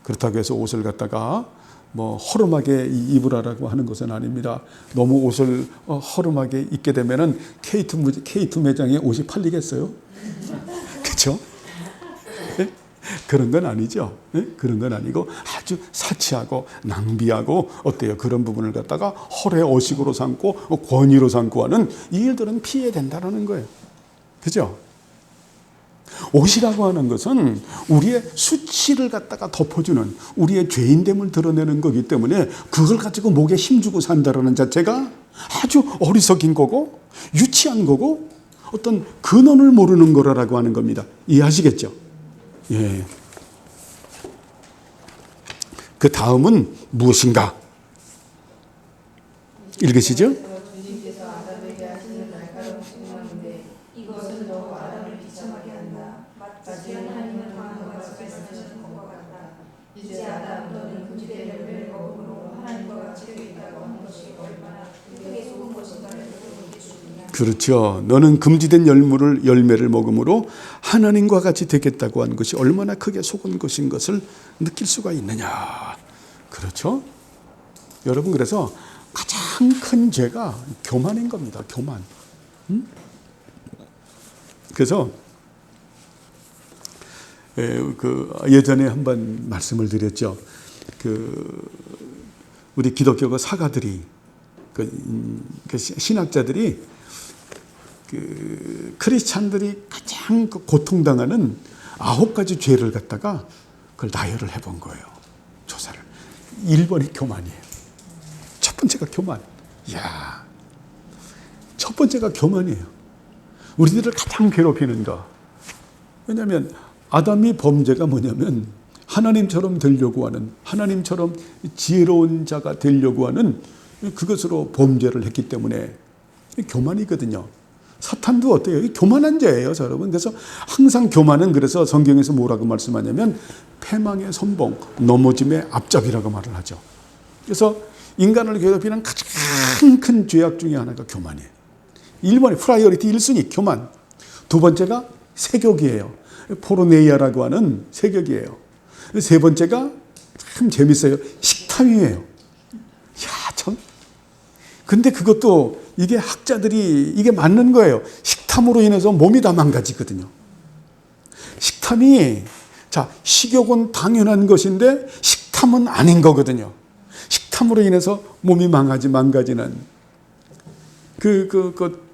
그렇다고 해서 옷을 갖다가 뭐 허름하게 입으라라고 하는 것은 아닙니다. 너무 옷을 허름하게 입게 되면은 K2 매장에 옷이 팔리겠어요? 그렇죠? 네? 그런 건 아니죠. 네? 그런 건 아니고 아주 사치하고 낭비하고 어때요? 그런 부분을 갖다가 헐의 어식으로 삼고 권위로 삼고 하는 이 일들은 피해야 된다는 거예요. 그죠? 옷이라고 하는 것은 우리의 수치를 갖다가 덮어주는 우리의 죄인됨을 드러내는 거기 때문에 그걸 가지고 목에 힘주고 산다는 자체가 아주 어리석인 거고 유치한 거고 어떤 근원을 모르는 거라고 하는 겁니다. 이해하시겠죠? 예. 그 다음은 무엇인가? 읽으시죠? 주님께서 아담에게 하시는 날카로운 책망인데 이것은 너무 아담을 비참하게 한다. 마치 하나님은 방금과 같이 말씀하시는 것과 같다. 이제 아담 너는 금지된 열매를 먹음으로 하나님과 같이 되겠다고 하는 것이 얼마나 크게 속은 것인가를 보게 주느냐. 그렇죠. 너는 금지된 열매를 먹음으로 하나님과 같이 되겠다고 한 것이 얼마나 크게 속은 것인 것을 느낄 수가 있느냐. 그렇죠? 여러분, 그래서 가장 큰 죄가 교만인 겁니다. 교만. 그래서 예전에 한번 말씀을 드렸죠. 우리 기독교 사가들이 신학자들이 크리스찬들이 가장 고통당하는 9가지 죄를 갖다가 그걸 나열을 해본 거예요. 조사를. 1번이 교만이에요. 첫 번째가 교만. 이야, 첫 번째가 교만이에요. 우리들을 가장 괴롭히는 거. 왜냐하면 아담이 범죄가 뭐냐면 하나님처럼 되려고 하는, 하나님처럼 지혜로운 자가 되려고 하는 그것으로 범죄를 했기 때문에 교만이거든요. 사탄도 어때요? 교만한 자예요, 여러분. 그래서 항상 교만은 그래서 성경에서 뭐라고 말씀하냐면 패망의 선봉, 넘어짐의 앞잡이라고 말을 하죠. 그래서 인간을 괴롭히는 가장 큰 죄악 중에 하나가 교만이에요. 1번이 프라이어리티 1순위 교만. 두 번째가 세욕이에요. 포르네이아라고 하는 세욕이에요. 세 번째가 참 재밌어요. 식탐이에요. 야, 참. 근데 그것도 이게 학자들이 이게 맞는 거예요. 식탐으로 인해서 몸이 다 망가지거든요. 식탐이, 자, 식욕은 당연한 것인데 식탐은 아닌 거거든요. 식탐으로 인해서 몸이 망가지는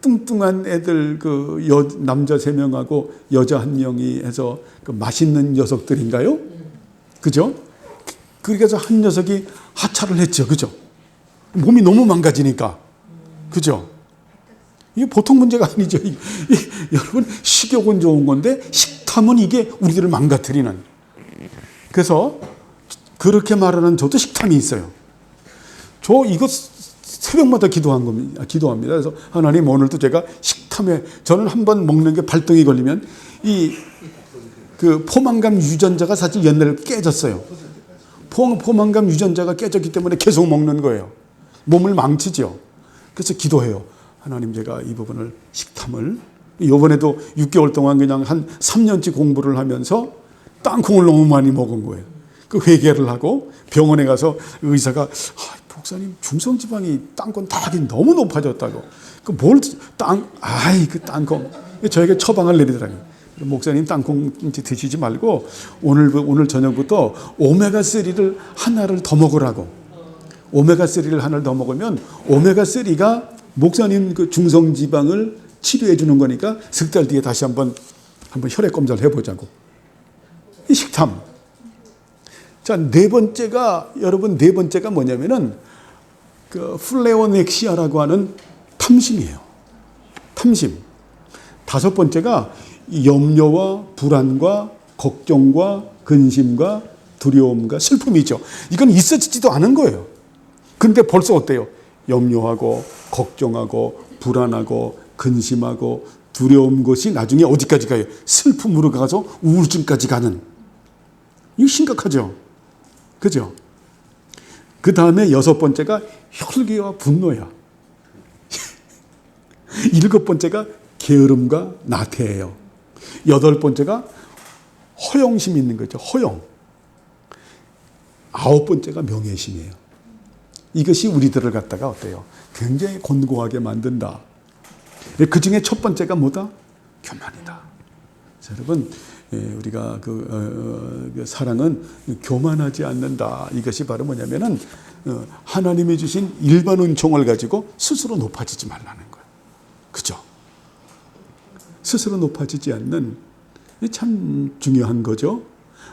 뚱뚱한 애들 남자 3명하고 여자 1명이 해서 맛있는 녀석들인가요? 그죠? 그래서 한 녀석이 하차를 했죠. 그죠? 몸이 너무 망가지니까. 그죠? 이게 보통 문제가 아니죠. 여러분, 식욕은 좋은 건데 식탐은 이게 우리들을 망가뜨리는. 그래서 그렇게 말하는 저도 식탐이 있어요. 저 이거 새벽마다 기도합니다. 그래서 하나님, 오늘도 제가 식탐에, 저는 한번 먹는 게 발동이 걸리면 포만감 유전자가 사실 옛날에 깨졌어요. 포만감 유전자가 깨졌기 때문에 계속 먹는 거예요. 몸을 망치죠. 그래서 기도해요. 하나님, 제가 이 부분을 식탐을, 이번에도 6개월 동안 그냥 한 3년치 공부를 하면서 땅콩을 너무 많이 먹은 거예요. 그 회개를 하고 병원에 가서 의사가 목사님, 중성지방이 땅콩 타락이 너무 높아졌다고. 땅콩. 저에게 처방을 내리더라고요. 목사님, 땅콩 드시지 말고 오늘 저녁부터 오메가3를 하나를 더 먹으라고. 오메가3를 하나를 더 먹으면 오메가3가 목사님 그 중성지방을 치료해 주는 거니까 석 달 뒤에 다시 한번 혈액 검사를 해보자고. 이 식탐. 자, 네 번째가 뭐냐면은 플레오넥시아라고 하는 탐심이에요. 탐심. 다섯 번째가 염려와 불안과 걱정과 근심과 두려움과 슬픔이죠. 이건 있어지지도 않은 거예요. 그런데 벌써 어때요? 염려하고 걱정하고 불안하고 근심하고 두려운 것이 나중에 어디까지 가요? 슬픔으로 가서 우울증까지 가는. 이거 심각하죠. 그죠? 그 다음에 6번째가 혈기와 분노야. 7번째가 게으름과 나태해요. 8번째가 허영심이 있는 거죠. 허영. 9번째가 명예심이에요. 이것이 우리들을 갖다가 어때요? 굉장히 곤고하게 만든다. 그 중에 첫 번째가 뭐다? 교만이다. 자, 여러분, 우리가 그 사랑은 교만하지 않는다. 이것이 바로 뭐냐면은 하나님이 주신 일반 은총을 가지고 스스로 높아지지 말라는 거예요. 그죠? 스스로 높아지지 않는 참 중요한 거죠.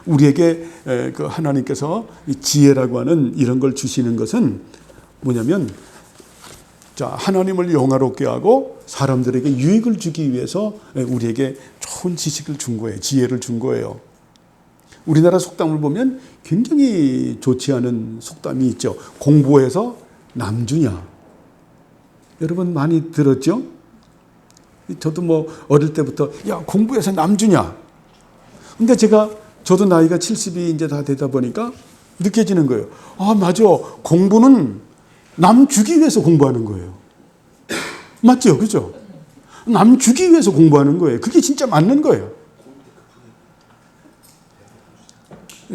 우리에게 그 하나님께서 지혜라고 하는 이런 걸 주시는 것은 뭐냐면, 자, 하나님을 영화롭게 하고 사람들에게 유익을 주기 위해서 우리에게 좋은 지식을 준 거예요. 지혜를 준 거예요. 우리나라 속담을 보면 굉장히 좋지 않은 속담이 있죠. 공부해서 남주냐. 여러분 많이 들었죠? 저도 뭐 어릴 때부터 야, 공부해서 남주냐. 근데 저도 나이가 70이 이제 다 되다 보니까 느껴지는 거예요. 아, 맞아. 공부는 남 주기 위해서 공부하는 거예요. 맞죠? 그죠? 남 주기 위해서 공부하는 거예요. 그게 진짜 맞는 거예요.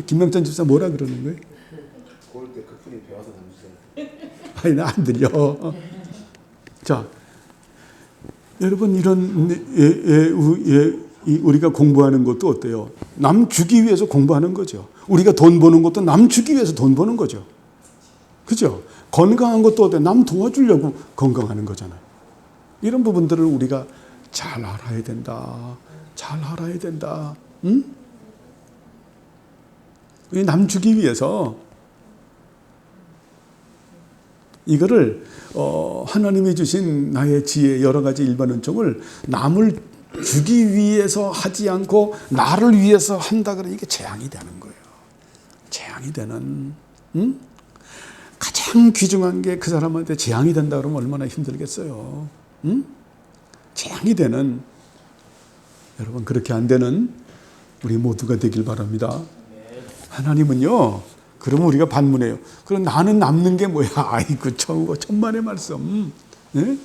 김명찬 집사 뭐라 그러는 거예요? 고을 때 그분이 배워서 남주세요. 아니, 나 안 들려. 자, 여러분 이런 우리가 공부하는 것도 어때요? 남 주기 위해서 공부하는 거죠. 우리가 돈 버는 것도 남 주기 위해서 돈 버는 거죠. 그죠? 건강한 것도 어때요? 남 도와주려고 건강하는 거잖아요. 이런 부분들을 우리가 잘 알아야 된다. 잘 알아야 된다. 응? 남 주기 위해서 이거를 하나님이 주신 나의 지혜 여러 가지 일반 은총을 남을 주기 위해서 하지 않고 나를 위해서 한다 그러면 이게 재앙이 되는 거예요. 재앙이 되는. 응? 가장 귀중한 게 그 사람한테 재앙이 된다 그러면 얼마나 힘들겠어요. 응? 재앙이 되는. 여러분 그렇게 안 되는 우리 모두가 되길 바랍니다. 하나님은요. 그러면 우리가 반문해요. 그럼 나는 남는 게 뭐야? 아이고 천만의 말씀. 네?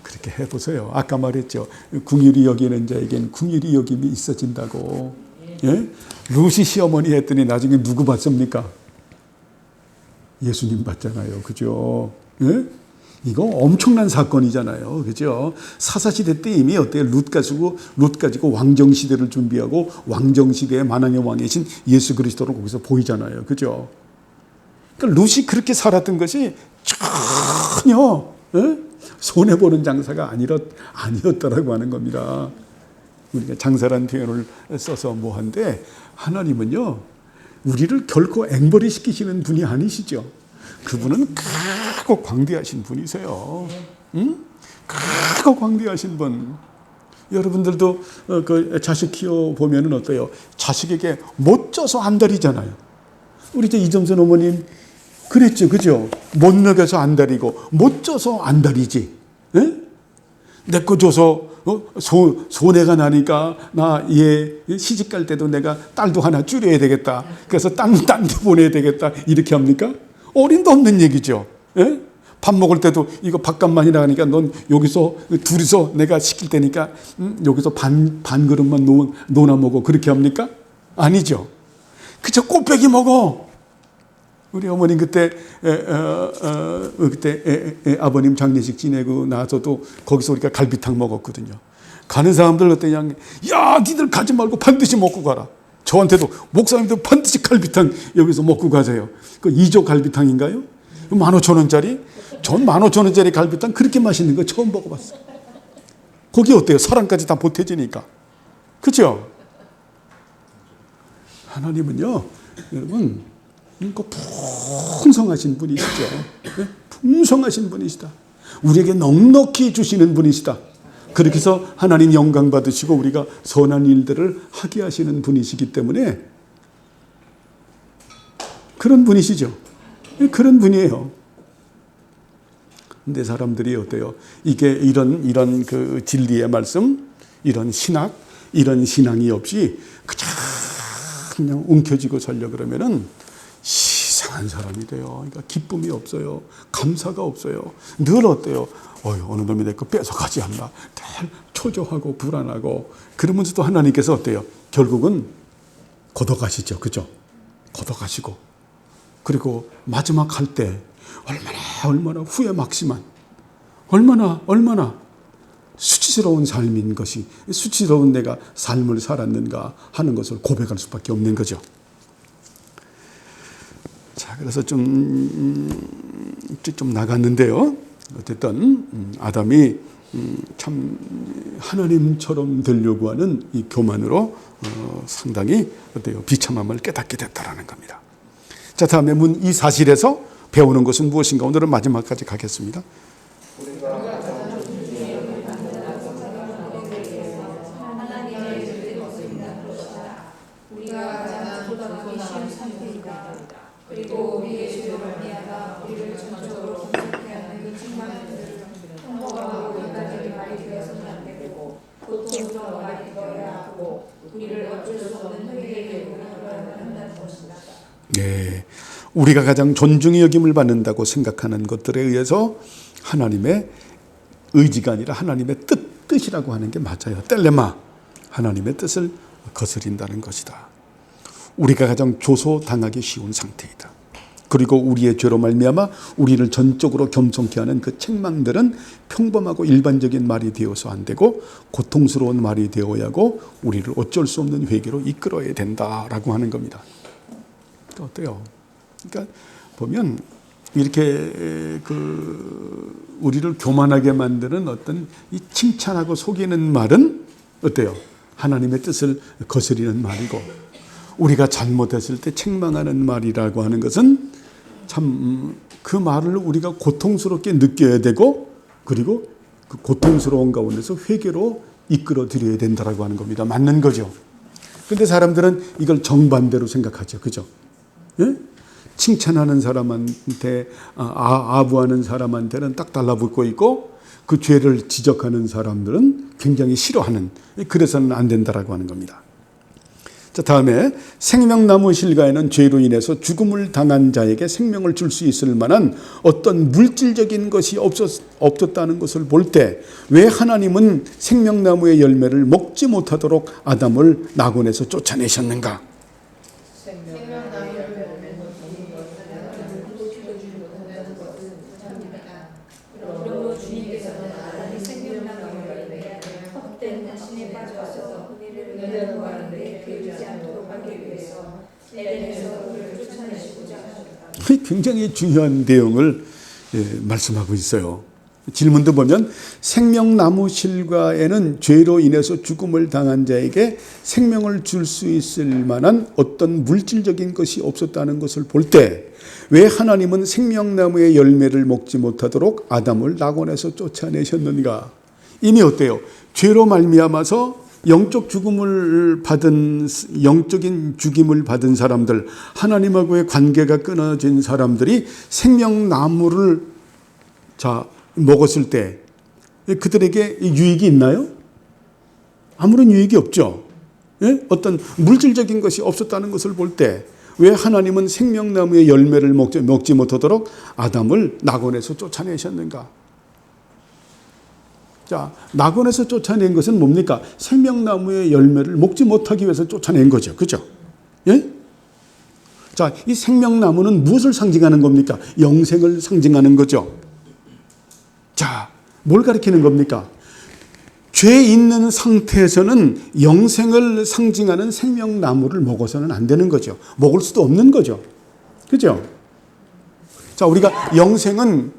그렇게 해보세요. 아까 말했죠. 궁휼히 여기는 자에겐 궁휼히 여김이 있어진다고. 예? 루시 시어머니 했더니 나중에 누구 받습니까? 예수님 받잖아요. 그죠? 예? 이거 엄청난 사건이잖아요. 그죠? 사사시대 때 이미 어때요? 룻 가지고 왕정시대를 준비하고 왕정시대의 만왕의 왕이신 예수 그리스도를 거기서 보이잖아요. 그죠? 그러니까 룻이 그렇게 살았던 것이 전혀 손해보는 장사가 아니었다라고 하는 겁니다. 우리가 장사란 표현을 써서 뭐한데 하나님은요. 우리를 결코 앵벌이 시키시는 분이 아니시죠. 그분은 크고 광대하신 분이세요. 응? 크고 광대하신 분. 여러분들도 그 자식 키워보면 어때요? 자식에게 못 쪄서 안달이잖아요. 우리 이정선 어머님 그랬죠. 그죠? 못 먹여서 안달이고 못 쪄서 안달이지. 내 거 줘서 손해가 나니까 나 얘 시집 갈 때도 내가 딸도 하나 줄여야 되겠다. 그래서 딴 데 보내야 되겠다. 이렇게 합니까? 어림도 없는 얘기죠. 예? 밥 먹을 때도 이거 밥값만이 나가니까 넌 여기서 둘이서 내가 시킬 테니까 여기서 반 그릇만 놓아 먹어. 그렇게 합니까? 아니죠. 그저 꽃배기 먹어. 우리 어머님 그때 아버님 장례식 지내고 나서도 거기서 우리가 갈비탕 먹었거든요. 가는 사람들 그때 그냥 야 니들 가지 말고 반드시 먹고 가라. 저한테도 목사님도 반드시 갈비탕 여기서 먹고 가세요. 그 2조 갈비탕인가요? 15,000원짜리? 전 15,000원짜리 갈비탕 그렇게 맛있는 거 처음 먹어봤어요. 거기 어때요? 사람까지 다 보태지니까. 그렇죠? 하나님은요. 여러분 풍성하신 분이시죠. 풍성하신 분이시다. 우리에게 넉넉히 주시는 분이시다. 그렇게 해서 하나님 영광 받으시고 우리가 선한 일들을 하게 하시는 분이시기 때문에 그런 분이시죠. 그런 분이에요. 근데 사람들이 어때요? 이게 이런 그 진리의 말씀, 이런 신학, 이런 신앙이 없이 그저 그냥 움켜쥐고 살려 그러면은 이상한 사람이 돼요. 그러니까 기쁨이 없어요. 감사가 없어요. 늘 어때요? 어느 놈이 내 거 뺏어가지 않나. 늘 초조하고 불안하고 그러면서도 하나님께서 어때요? 결국은 걷어가시죠. 그죠? 걷어가시고 그리고 마지막 할 때 얼마나 후회 막심한 얼마나 수치스러운 삶인 것이 수치스러운 내가 삶을 살았는가 하는 것을 고백할 수밖에 없는 거죠. 자, 그래서 좀 나갔는데요. 어쨌든 아담이 참 하나님처럼 되려고 하는 이 교만으로 상당히 어때요? 비참함을 깨닫게 됐다라는 겁니다. 자, 다음에 이 사실에서 배우는 것은 무엇인가? 오늘은 마지막까지 가겠습니다. 그리고 우리의 죄로 말미암아 우리를 전적으로 공격해 하는 그 책망들을 평범하고 인간적인 말이 되어서는 안 되고 고통스러운 말이 되어야 하고 우리를 어쩔 수 없는 회개의 요구를 한다는 것이다. 네, 우리가 가장 존중의 여김을 받는다고 생각하는 것들에 의해서 하나님의 의지가 아니라 하나님의 뜻이라고 하는 게 맞아요. 텔레마, 하나님의 뜻을 거스린다는 것이다. 우리가 가장 조소당하기 쉬운 상태이다. 그리고 우리의 죄로 말미암아 우리를 전적으로 겸손케 하는 그 책망들은 평범하고 일반적인 말이 되어서 안 되고 고통스러운 말이 되어야 하고 우리를 어쩔 수 없는 회개로 이끌어야 된다라고 하는 겁니다. 어때요? 그러니까 보면 이렇게 우리를 교만하게 만드는 어떤 이 칭찬하고 속이는 말은 어때요? 하나님의 뜻을 거스리는 말이고 우리가 잘못했을 때 책망하는 말이라고 하는 것은 참 그 말을 우리가 고통스럽게 느껴야 되고 그리고 그 고통스러운 가운데서 회개로 이끌어 드려야 된다라고 하는 겁니다. 맞는 거죠. 그런데 사람들은 이걸 정반대로 생각하죠. 그죠? 예? 칭찬하는 사람한테 아부하는 사람한테는 딱 달라붙고 있고 그 죄를 지적하는 사람들은 굉장히 싫어하는, 그래서는 안 된다라고 하는 겁니다. 자, 다음에 생명나무 실과에는 죄로 인해서 죽음을 당한 자에게 생명을 줄 수 있을 만한 어떤 물질적인 것이 없었다는 것을 볼 때 왜 하나님은 생명나무의 열매를 먹지 못하도록 아담을 낙원에서 쫓아내셨는가? 굉장히 중요한 내용을 말씀하고 있어요. 질문도 보면 생명나무 실과에는 죄로 인해서 죽음을 당한 자에게 생명을 줄 수 있을 만한 어떤 물질적인 것이 없었다는 것을 볼 때 왜 하나님은 생명나무의 열매를 먹지 못하도록 아담을 낙원에서 쫓아내셨는가? 이미 어때요? 죄로 말미암아서 영적인 죽임을 받은 사람들, 하나님하고의 관계가 끊어진 사람들이 생명나무를 먹었을 때 그들에게 유익이 있나요? 아무런 유익이 없죠. 예? 어떤 물질적인 것이 없었다는 것을 볼 때 왜 하나님은 생명나무의 열매를 먹지 못하도록 아담을 낙원에서 쫓아내셨는가? 자, 낙원에서 쫓아낸 것은 뭡니까? 생명나무의 열매를 먹지 못하기 위해서 쫓아낸 거죠. 그죠? 예? 자, 이 생명나무는 무엇을 상징하는 겁니까? 영생을 상징하는 거죠. 자, 뭘 가리키는 겁니까? 죄 있는 상태에서는 영생을 상징하는 생명나무를 먹어서는 안 되는 거죠. 먹을 수도 없는 거죠. 그죠? 자, 우리가 영생은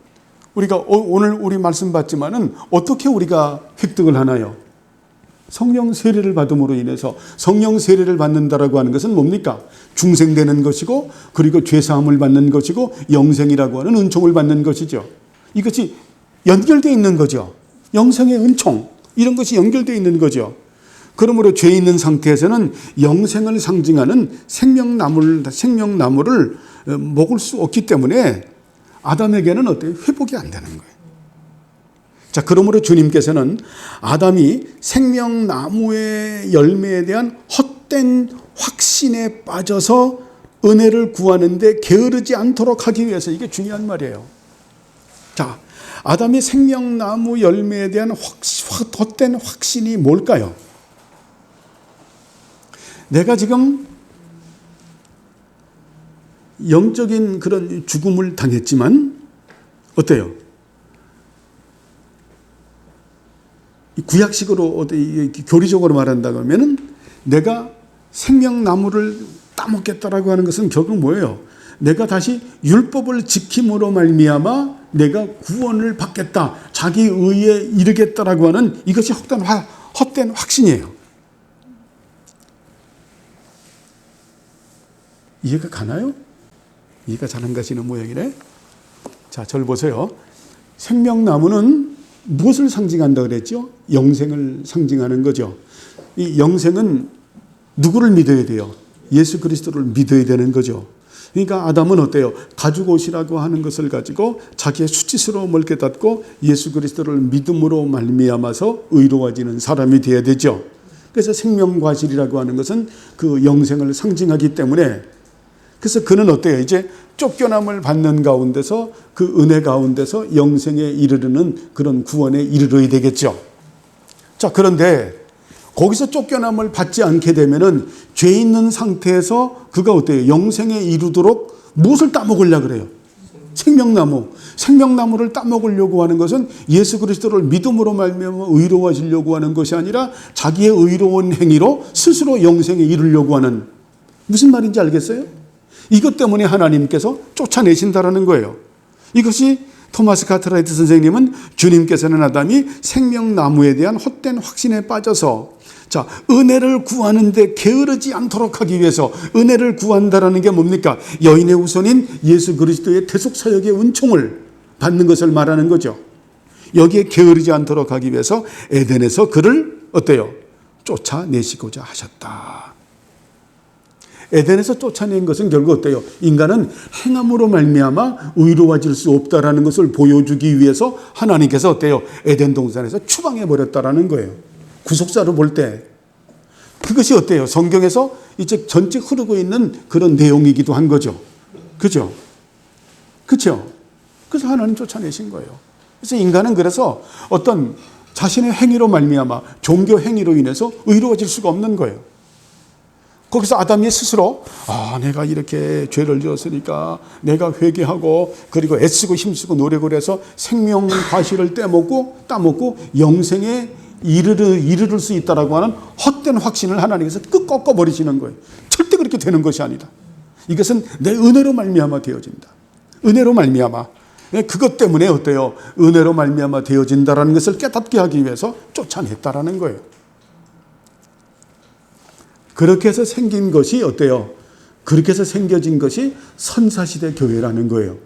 우리가 오늘 우리 말씀 봤지만은 어떻게 우리가 획득을 하나요? 성령 세례를 받음으로 인해서 성령 세례를 받는다라고 하는 것은 뭡니까? 중생되는 것이고 그리고 죄사함을 받는 것이고 영생이라고 하는 은총을 받는 것이죠. 이것이 연결되어 있는 거죠. 영생의 은총 이런 것이 연결되어 있는 거죠. 그러므로 죄 있는 상태에서는 영생을 상징하는 생명나무를 먹을 수 없기 때문에 아담에게는 어때요? 회복이 안 되는 거예요. 자, 그러므로 주님께서는 아담이 생명나무의 열매에 대한 헛된 확신에 빠져서 은혜를 구하는데 게으르지 않도록 하기 위해서, 이게 중요한 말이에요. 자, 아담의 생명나무 열매에 대한 헛된 확신이 뭘까요? 내가 지금 영적인 그런 죽음을 당했지만 어때요? 구약식으로 교리적으로 말한다고 하면은 내가 생명나무를 따먹겠다라고 하는 것은 결국 뭐예요? 내가 다시 율법을 지킴으로 말미암아 내가 구원을 받겠다, 자기 의에 이르겠다라고 하는 이것이 헛된 확신이에요. 이해가 가나요? 이해가 잘 안 가시는 모양이네. 자, 저를 보세요. 생명나무는 무엇을 상징한다고 그랬죠? 영생을 상징하는 거죠. 이 영생은 누구를 믿어야 돼요? 예수 그리스도를 믿어야 되는 거죠. 그러니까 아담은 어때요? 가죽옷이라고 하는 것을 가지고 자기의 수치스러움을 깨닫고 예수 그리스도를 믿음으로 말미암아서 의로워지는 사람이 되어야 되죠. 그래서 생명과실이라고 하는 것은 그 영생을 상징하기 때문에, 그래서 그는 어때요? 이제 쫓겨남을 받는 가운데서 그 은혜 가운데서 영생에 이르르는 그런 구원에 이르러야 되겠죠. 자, 그런데 거기서 쫓겨남을 받지 않게 되면은 죄 있는 상태에서 그가 어때요? 영생에 이르도록 무엇을 따먹으려고 그래요? 생명나무. 생명나무를 따먹으려고 하는 것은 예수 그리스도를 믿음으로 말미암아 의로워지려고 하는 것이 아니라 자기의 의로운 행위로 스스로 영생에 이르려고 하는, 무슨 말인지 알겠어요? 이것 때문에 하나님께서 쫓아내신다라는 거예요. 이것이 토마스 카트라이트 선생님은 주님께서는 아담이 생명나무에 대한 헛된 확신에 빠져서, 자, 은혜를 구하는데 게으르지 않도록 하기 위해서, 은혜를 구한다라는 게 뭡니까? 여인의 후손인 예수 그리스도의 대속사역의 은총을 받는 것을 말하는 거죠. 여기에 게으르지 않도록 하기 위해서 에덴에서 그를 어때요? 쫓아내시고자 하셨다. 에덴에서 쫓아낸 것은 결국 어때요? 인간은 행함으로 말미암아 의로워질 수 없다라는 것을 보여주기 위해서 하나님께서 어때요? 에덴 동산에서 추방해 버렸다라는 거예요. 구속사로 볼 때. 그것이 어때요? 성경에서 이제 전체 흐르고 있는 그런 내용이기도 한 거죠. 그죠? 그렇죠? 그래서 하나님 쫓아내신 거예요. 그래서 인간은 그래서 어떤 자신의 행위로 말미암아, 종교 행위로 인해서 의로워질 수가 없는 거예요. 거기서 아담이 스스로 내가 이렇게 죄를 지었으니까 내가 회개하고 그리고 애쓰고 힘쓰고 노력을 해서 생명 과실을 따먹고 영생에 이르를 수 있다라고 하는 헛된 확신을 하나님께서 꺾어 버리시는 거예요. 절대 그렇게 되는 것이 아니다. 이것은 내 은혜로 말미암아 되어진다. 은혜로 말미암아. 그것 때문에 어때요? 은혜로 말미암아 되어진다라는 것을 깨닫게 하기 위해서 쫓아냈다라는 거예요. 그렇게 해서 생긴 것이 어때요? 그렇게 해서 생겨진 것이 선사시대 교회라는 거예요.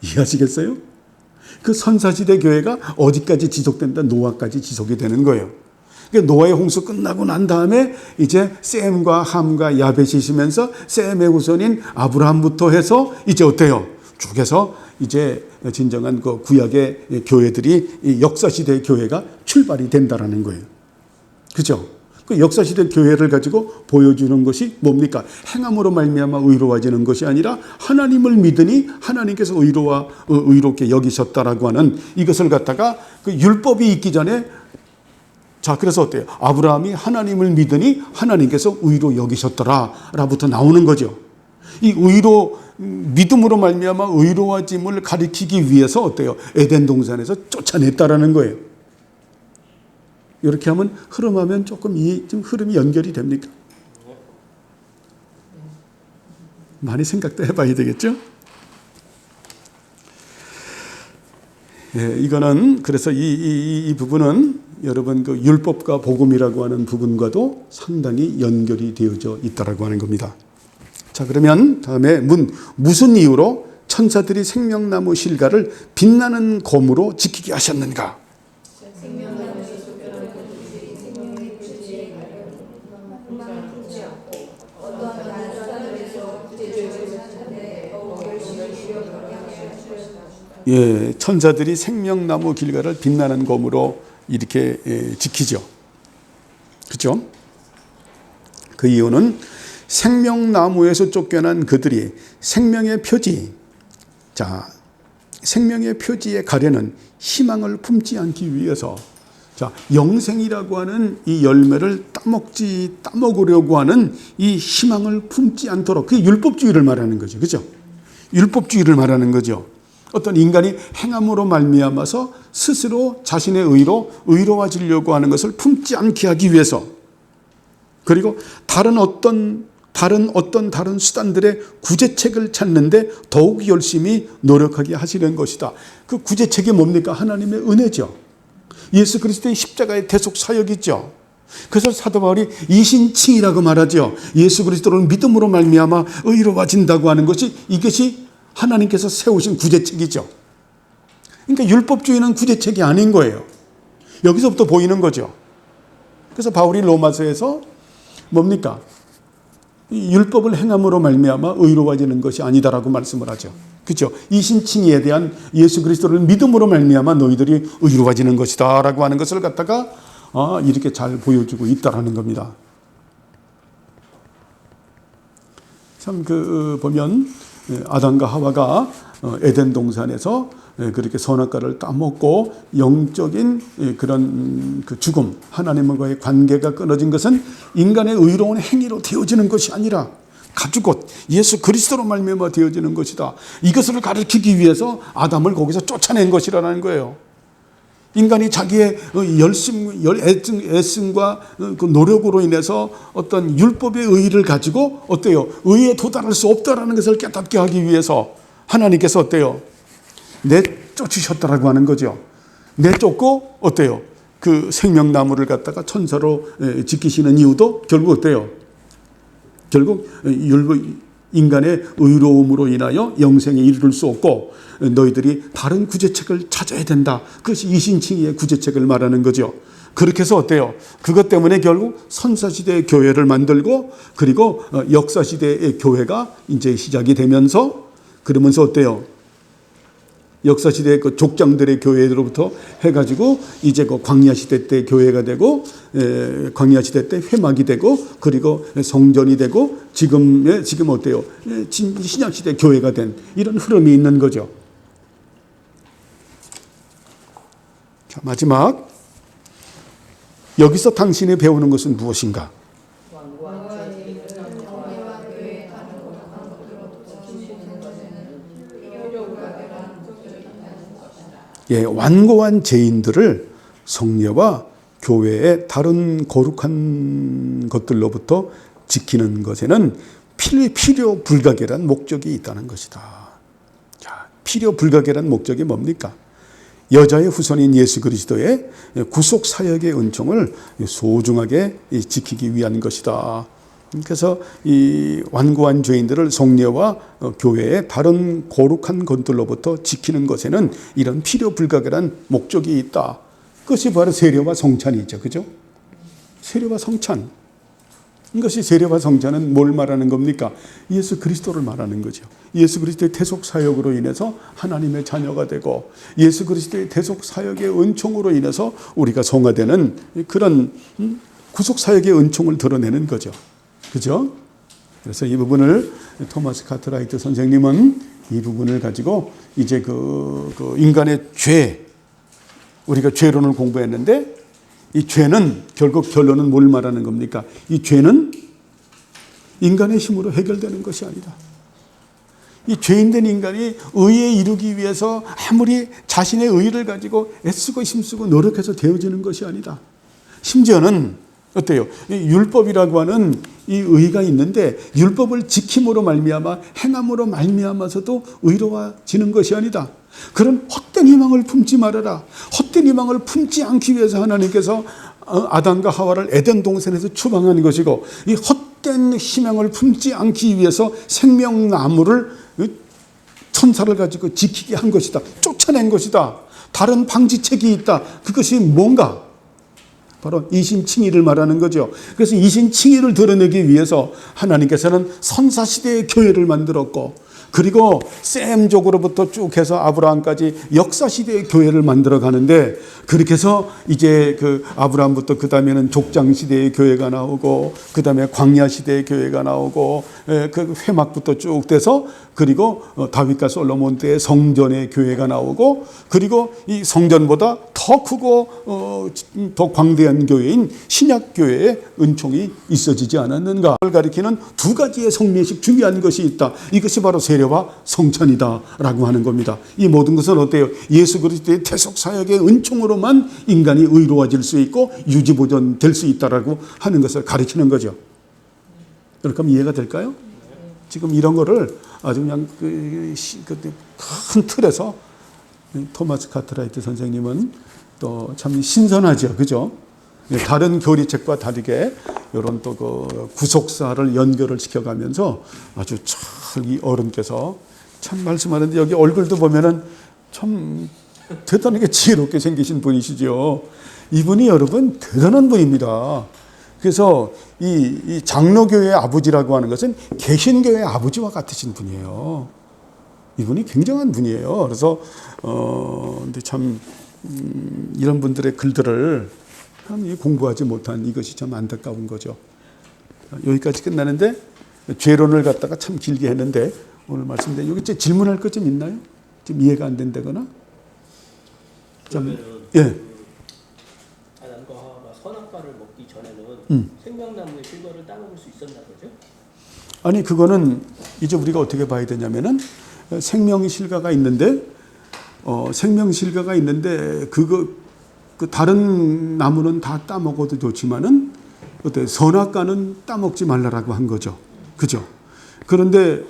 이해하시겠어요? 그 선사시대 교회가 어디까지 지속된다? 노아까지 지속이 되는 거예요. 그러니까 노아의 홍수 끝나고 난 다음에 이제 셈과 함과 야벳이 있으면서 셈의 후손인 아브라함부터 해서 이제 어때요? 쭉 해서 이제 진정한 그 구약의 교회들이, 이 역사시대의 교회가 출발이 된다라는 거예요. 그죠? 그 역사시대 교회를 가지고 보여주는 것이 뭡니까? 행함으로 말미암아 의로워지는 것이 아니라 하나님을 믿으니 하나님께서 의롭게 여기셨다라고 하는 이것을 갖다가 그 율법이 있기 전에, 자, 그래서 어때요? 아브라함이 하나님을 믿으니 하나님께서 의로 여기셨더라라부터 나오는 거죠. 이 믿음으로 말미암아 의로워짐을 가리키기 위해서 어때요? 에덴 동산에서 쫓아냈다라는 거예요. 이렇게 하면 흐름하면 조금 흐름이 연결이 됩니까? 많이 생각도 해봐야 되겠죠? 예, 이거는 그래서 이 부분은 여러분 그 율법과 복음이라고 하는 부분과도 상당히 연결이 되어져 있다라고 하는 겁니다. 자, 그러면 다음에 무슨 이유로 천사들이 생명나무 실과를 빛나는 검으로 지키게 하셨는가? 예, 천사들이 생명나무 길가를 빛나는 검으로 이렇게 지키죠. 그렇죠? 그 이유는 생명나무에서 쫓겨난 그들이 생명의 표지, 자, 생명의 표지에 가려는 희망을 품지 않기 위해서, 자, 영생이라고 하는 이 열매를 따먹으려고 하는 이 희망을 품지 않도록, 그게 율법주의를 말하는 거죠. 그죠? 율법주의를 말하는 거죠. 어떤 인간이 행함으로 말미암아서 스스로 자신의 의로 의로워지려고 하는 것을 품지 않게 하기 위해서, 그리고 다른 수단들의 구제책을 찾는데 더욱 열심히 노력하게 하시는 것이다. 그 구제책이 뭡니까? 하나님의 은혜죠. 예수 그리스도의 십자가의 대속 사역이죠. 그래서 사도 바울이 이신칭이라고 말하죠. 예수 그리스도를 믿음으로 말미암아 의로워진다고 하는 것이, 이것이 하나님께서 세우신 구제책이죠. 그러니까 율법주의는 구제책이 아닌 거예요. 여기서부터 보이는 거죠. 그래서 바울이 로마서에서 뭡니까? 이 율법을 행함으로 말미암아 의로워지는 것이 아니다라고 말씀을 하죠. 그렇죠? 이신칭의에 대한 예수 그리스도를 믿음으로 말미암아 너희들이 의로워지는 것이다라고 하는 것을 갖다가 이렇게 잘 보여주고 있다라는 겁니다. 참 보면 아담과 하와가 에덴 동산에서 그렇게 선악과를 따먹고 영적인 그런 그 죽음, 하나님과의 관계가 끊어진 것은 인간의 의로운 행위로 되어지는 것이 아니라 가죽옷 예수 그리스도로 말미암아 되어지는 것이다. 이것을 가르치기 위해서 아담을 거기서 쫓아낸 것이라는 거예요. 인간이 자기의 애씀과 그 노력으로 인해서 어떤 율법의 의의를 가지고 어때요? 의에 도달할 수 없다라는 것을 깨닫게 하기 위해서 하나님께서 어때요? 내쫓으셨다라고 하는 거죠. 내쫓고 어때요? 그 생명나무를 갖다가 천사로 지키시는 이유도 결국 어때요? 결국 인간의 의로움으로 인하여 영생에 이르를 수 없고 너희들이 다른 구제책을 찾아야 된다. 그것이 이신칭의의 구제책을 말하는 거죠. 그렇게 해서 어때요? 그것 때문에 결국 선사시대의 교회를 만들고 그리고 역사시대의 교회가 이제 시작이 되면서 그러면서 어때요? 역사시대의 그 족장들의 교회로부터 해가지고 이제 그 광야시대 때 교회가 되고 광야시대 때 회막이 되고 그리고 성전이 되고 지금 어때요? 신약시대 교회가 된 이런 흐름이 있는 거죠. 자, 마지막 여기서 당신이 배우는 것은 무엇인가? 예, 완고한 죄인들을 성례와 교회의 다른 거룩한 것들로부터 지키는 것에는 필요 불가결한 목적이 있다는 것이다. 자, 필요 불가결한 목적이 뭡니까? 여자의 후손인 예수 그리스도의 구속 사역의 은총을 소중하게 지키기 위한 것이다. 그래서 이 완고한 죄인들을 성례와 교회의 다른 거룩한 것들로부터 지키는 것에는 이런 필요 불가결한 목적이 있다. 그것이 바로 세례와 성찬이죠. 그죠? 세례와 성찬. 이것이 세례와 성찬은 뭘 말하는 겁니까? 예수 그리스도를 말하는 거죠. 예수 그리스도의 대속 사역으로 인해서 하나님의 자녀가 되고 예수 그리스도의 대속 사역의 은총으로 인해서 우리가 성화되는 그런 구속 사역의 은총을 드러내는 거죠. 그죠? 그래서 이 부분을 토마스 카트라이트 선생님은 이 부분을 가지고 이제 그 인간의 죄, 우리가 죄론을 공부했는데 이 죄는 결국 결론은 뭘 말하는 겁니까? 이 죄는 인간의 힘으로 해결되는 것이 아니다. 이 죄인된 인간이 의에 이르기 위해서 아무리 자신의 의를 가지고 애쓰고 힘쓰고 노력해서 되어지는 것이 아니다. 심지어는 어때요? 이 율법이라고 하는 이 의가 있는데 율법을 지킴으로 말미암아 행함으로 말미암아서도 의로워지는 것이 아니다. 그런 헛된 희망을 품지 말아라. 헛된 희망을 품지 않기 위해서 하나님께서 아담과 하와를 에덴 동산에서 추방한 것이고 이 헛된 희망을 품지 않기 위해서 생명나무를 천사를 가지고 지키게 한 것이다. 쫓아낸 것이다. 다른 방지책이 있다. 그것이 뭔가? 바로 이신칭의를 말하는 거죠. 그래서 이신칭의를 드러내기 위해서 하나님께서는 선사시대의 교회를 만들었고 그리고 셈족으로부터 쭉 해서 아브라함까지 역사시대의 교회를 만들어 가는데, 그렇게 해서 이제 그 아브라함부터 그 다음에는 족장시대의 교회가 나오고, 그 다음에 광야시대의 교회가 나오고, 그 회막부터 쭉 돼서, 그리고 다윗과 솔로몬 때의 성전의 교회가 나오고, 그리고 이 성전보다 더 크고 더 광대한 교회인 신약교회의 은총이 있어지지 않았는가. 그걸 가리키는 두 가지의 성례식 중요한 것이 있다. 이것이 바로 세례와 성찬이다라고 하는 겁니다. 이 모든 것은 어때요? 예수 그리스도의 대속사역의 은총으로만 인간이 의로워질 수 있고 유지보존될 수 있다라고 하는 것을 가리키는 거죠. 그럼 이해가 될까요? 지금 이런 거를 아주 그냥 큰 틀에서 토마스 카트라이트 선생님은 또 참 신선하죠. 그죠? 다른 교리책과 다르게 이런 또 그 구속사를 연결을 시켜가면서 아주 참 이 어른께서 참 말씀하는데, 여기 얼굴도 보면은 참 대단하게 지혜롭게 생기신 분이시죠. 이분이 여러분 대단한 분입니다. 그래서 이 장로교회의 아버지라고 하는 것은 개신교회의 아버지와 같으신 분이에요. 이분이 굉장한 분이에요. 그래서 근데 참 이런 분들의 글들을 참 공부하지 못한 이것이 참 안타까운 거죠. 여기까지 끝나는데 죄론을 갖다가 참 길게 했는데, 오늘 말씀드린 여기 질문할 것 좀 있나요? 좀 이해가 안 된다거나? 좀, 예. 아담과 하와가 선악과를 먹기 전에는 생명나무의 실과를 따먹을 수 있었나 보죠? 아니, 그거는 이제 우리가 어떻게 봐야 되냐면은 생명의 실과가 있는데, 생명실과가 있는데 그 다른 나무는 다 따먹어도 좋지만은 어때, 선악과는 따먹지 말라라고 한 거죠. 그죠? 그런데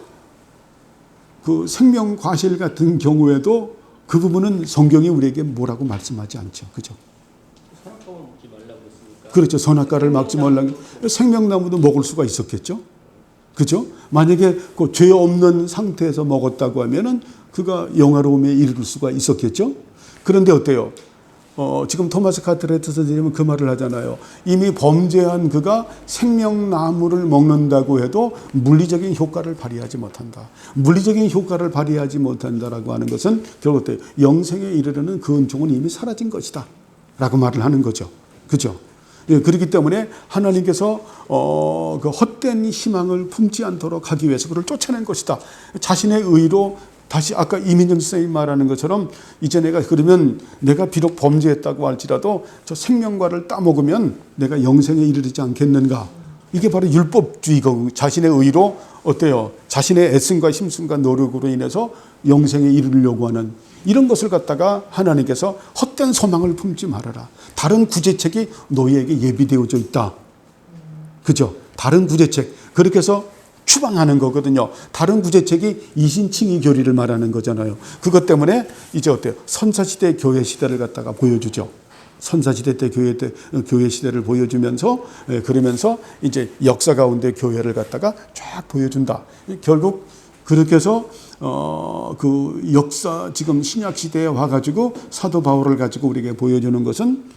그 생명과실 같은 경우에도 그 부분은 성경이 우리에게 뭐라고 말씀하지 않죠. 그죠? 선악과를 먹지 말라고 했으니까. 그렇죠. 선악과를 먹지 말라고. 생명나무도 먹을 수가 있었겠죠. 그죠? 만약에 그 죄 없는 상태에서 먹었다고 하면은 그가 영화로움에 이를 수가 있었겠죠. 그런데 어때요? 지금 토마스 카트라이트 선생님은 그 말을 하잖아요. 이미 범죄한 그가 생명나무를 먹는다고 해도 물리적인 효과를 발휘하지 못한다. 물리적인 효과를 발휘하지 못한다라고 하는 것은 결국 어때요? 영생에 이르려는 그 은총은 이미 사라진 것이다 라고 말을 하는 거죠. 그죠? 예, 그렇기 때문에 하나님께서 그 헛된 희망을 품지 않도록 하기 위해서 그를 쫓아낸 것이다. 자신의 의로 다시 아까 이민정 선생님이 말하는 것처럼, 이제 내가 그러면 내가 비록 범죄했다고 할지라도 저 생명과를 따먹으면 내가 영생에 이르지 않겠는가. 이게 바로 율법주의고, 자신의 의로 어때요? 자신의 애씀과 힘씀과 노력으로 인해서 영생에 이르려고 하는 이런 것을 갖다가 하나님께서 헛된 소망을 품지 말아라. 다른 구제책이 너희에게 예비되어져 있다. 그죠? 다른 구제책. 그렇게 해서 추방하는 거거든요. 다른 구제책이 이신칭의 교리를 말하는 거잖아요. 그것 때문에 이제 어때요? 선사시대 교회 시대를 갖다가 보여주죠. 선사시대 때 교회 시대를 보여주면서, 그러면서 이제 역사 가운데 교회를 갖다가 쫙 보여준다. 결국 그렇게 해서 그 역사, 지금 신약 시대에 와가지고 사도 바울을 가지고 우리에게 보여주는 것은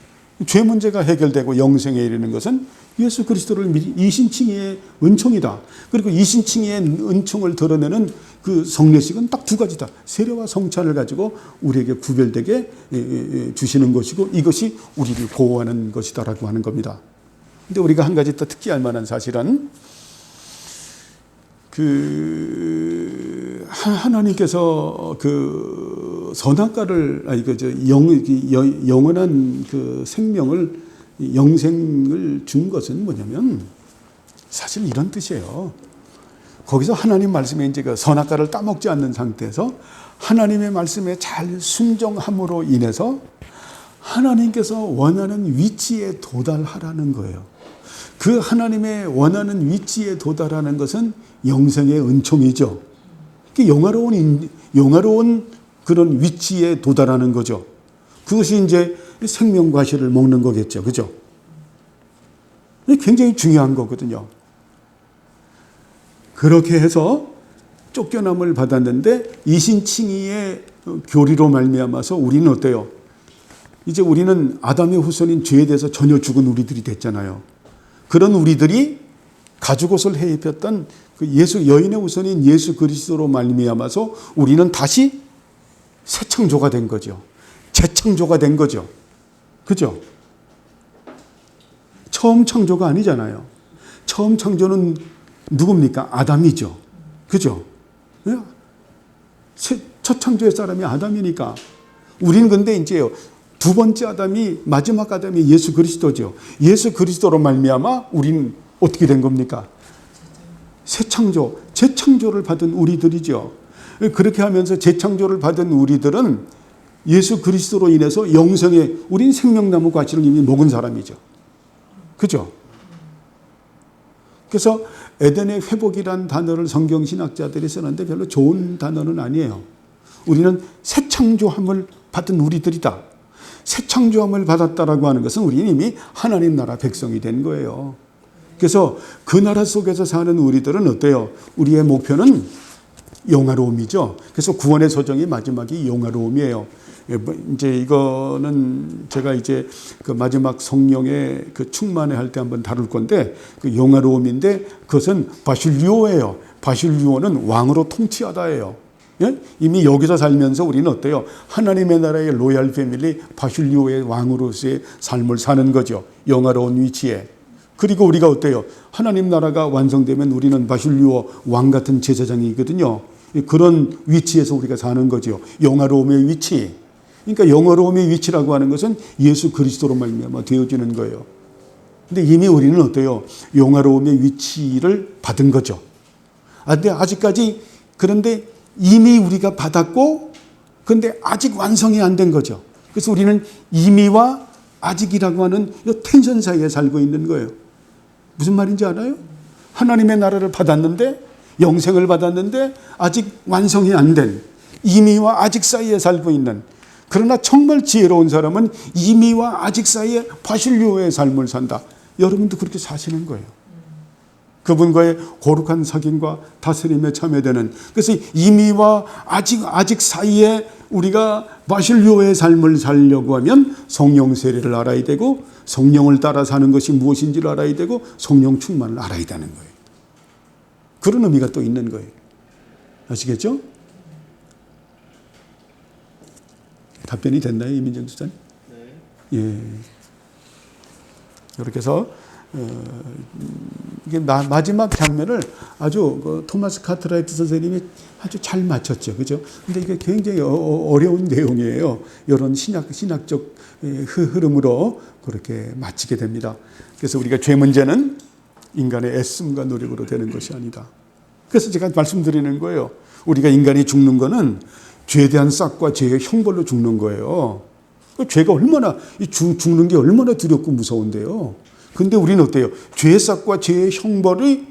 죄 문제가 해결되고 영생에 이르는 것은 예수 그리스도를 이신칭의의 은총이다. 그리고 이신칭의의 은총을 드러내는 그 성례식은 딱 두 가지다. 세례와 성찬을 가지고 우리에게 구별되게 주시는 것이고, 이것이 우리를 보호하는 것이다라고 하는 겁니다. 근데 우리가 한 가지 또 특기할 만한 사실은, 하나님께서 그 선악과를, 영원한 그 생명을, 영생을 준 것은 뭐냐면 사실 이런 뜻이에요. 거기서 하나님 말씀에 이제 그 선악과를 따먹지 않는 상태에서 하나님의 말씀에 잘 순종함으로 인해서 하나님께서 원하는 위치에 도달하라는 거예요. 그 하나님의 원하는 위치에 도달하는 것은 영생의 은총이죠. 영화로운 그런 위치에 도달하는 거죠. 그것이 이제 생명과실을 먹는 거겠죠. 그죠? 굉장히 중요한 거거든요. 그렇게 해서 쫓겨남을 받았는데 이신칭의의 교리로 말미암아서 우리는 어때요? 이제 우리는 아담의 후손인 죄에 대해서 전혀 죽은 우리들이 됐잖아요. 그런 우리들이 가죽옷을 해 입혔던 그 여인의 우선인 예수 그리스도로 말미암아서 우리는 다시 새 창조가 된 거죠. 재창조가 된 거죠. 그죠? 처음 창조가 아니잖아요. 처음 창조는 누굽니까? 아담이죠. 그죠? 첫 창조의 사람이 아담이니까. 우리는 근데 이제요, 두 번째 아담이, 마지막 아담이 예수 그리스도죠. 예수 그리스도로 말미암아 우리는 어떻게 된 겁니까? 새 창조, 재창조를 받은 우리들이죠. 그렇게 하면서 재창조를 받은 우리들은 예수 그리스도로 인해서 영생의, 우린 생명나무 과실을 이미 먹은 사람이죠. 그죠? 그래서 에덴의 회복이란 단어를 성경신학자들이 쓰는데 별로 좋은 단어는 아니에요. 우리는 새 창조함을 받은 우리들이다. 새 창조함을 받았다라고 하는 것은 우리는 이미 하나님 나라 백성이 된 거예요. 그래서 그 나라 속에서 사는 우리들은 어때요? 우리의 목표는 영화로움이죠. 그래서 구원의 소정이 마지막이 영화로움이에요. 이제 이거는 제가 이제 그 마지막 성령의 그 충만회 할 때 한번 다룰 건데, 그 영화로움인데 그것은 바실류오예요. 바실류오는 왕으로 통치하다예요. 예? 이미 여기서 살면서 우리는 어때요? 하나님의 나라의 로얄 패밀리 바실류오의 왕으로서의 삶을 사는 거죠. 영화로운 위치에. 그리고 우리가 어때요? 하나님 나라가 완성되면 우리는 바실류오 왕 같은 제사장이거든요. 그런 위치에서 우리가 사는 거죠. 영화로움의 위치. 그러니까 영화로움의 위치라고 하는 것은 예수 그리스도로 말미암아 되어지는 거예요. 근데 이미 우리는 어때요? 영화로움의 위치를 받은 거죠. 근데 아직까지, 그런데 이미 우리가 받았고, 근데 아직 완성이 안 된 거죠. 그래서 우리는 이미와 아직이라고 하는 이 텐션 사이에 살고 있는 거예요. 무슨 말인지 알아요? 하나님의 나라를 받았는데, 영생을 받았는데 아직 완성이 안 된, 이미와 아직 사이에 살고 있는, 그러나 정말 지혜로운 사람은 이미와 아직 사이에 바실류오의 삶을 산다. 여러분도 그렇게 사시는 거예요. 그분과의 거룩한 사귐과 다스림에 참여되는, 그래서 이미와 아직 사이에 우리가 바실류오의 삶을 살려고 하면 성령 세례를 알아야 되고, 성령을 따라 사는 것이 무엇인지를 알아야 되고, 성령 충만을 알아야 되는 거예요. 그런 의미가 또 있는 거예요. 아시겠죠? 답변이 됐나요, 이민정 수사님? 네. 예. 이렇게 해서 이게 마지막 장면을 아주 그 토마스 카트라이트 선생님이 아주 잘 맞췄죠, 그죠? 근데 이게 굉장히 어려운 내용이에요. 이런 신학적 흐름으로 그렇게 마치게 됩니다. 그래서 우리가 죄 문제는 인간의 애씀과 노력으로 되는 것이 아니다. 그래서 제가 말씀드리는 거예요. 우리가 인간이 죽는 거는 죄에 대한 싹과 죄의 형벌로 죽는 거예요. 죄가 얼마나, 죽는 게 얼마나 두렵고 무서운데요. 근데 우리는 어때요? 죄의 싹과 죄의 형벌이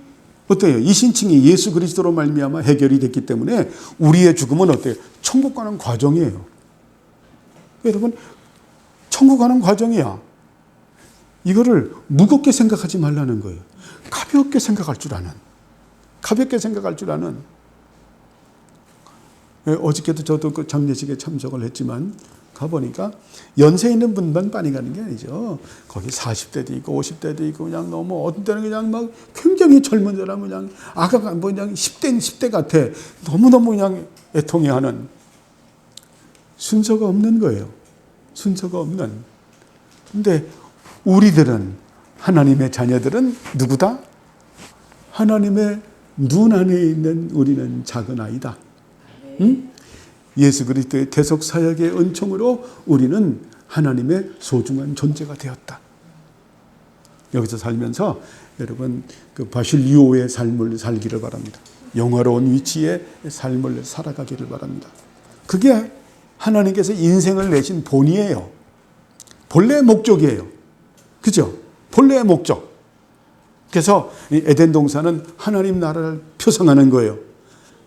어때요? 이신칭이 예수 그리스도로 말미암아 해결이 됐기 때문에 우리의 죽음은 어때요? 천국 가는 과정이에요. 여러분, 천국 가는 과정이야. 이거를 무겁게 생각하지 말라는 거예요. 가볍게 생각할 줄 아는. 가볍게 생각할 줄 아는. 어저께도 저도 그 장례식에 참석을 했지만 가보니까 연세 있는 분만 많이 가는 게 아니죠. 거기 40대도 있고 50대도 있고, 그냥 너무 어떤 때는 그냥 막 굉장히 젊은 사람은 그냥 아가가 뭐 그냥 10대 같아. 너무너무 그냥 애통해하는. 순서가 없는 거예요. 순서가 없는. 근데 우리들은, 하나님의 자녀들은 누구다? 하나님의 눈 안에 있는 우리는 작은 아이다. 응? 예수 그리스도의 대속 사역의 은총으로 우리는 하나님의 소중한 존재가 되었다. 여기서 살면서 여러분 그 바실류오의 삶을 살기를 바랍니다. 영화로운 위치의 삶을 살아가기를 바랍니다. 그게 하나님께서 인생을 내신 본이에요. 본래의 목적이에요. 그죠? 본래의 목적. 그래서 에덴 동산은 하나님 나라를 표상하는 거예요.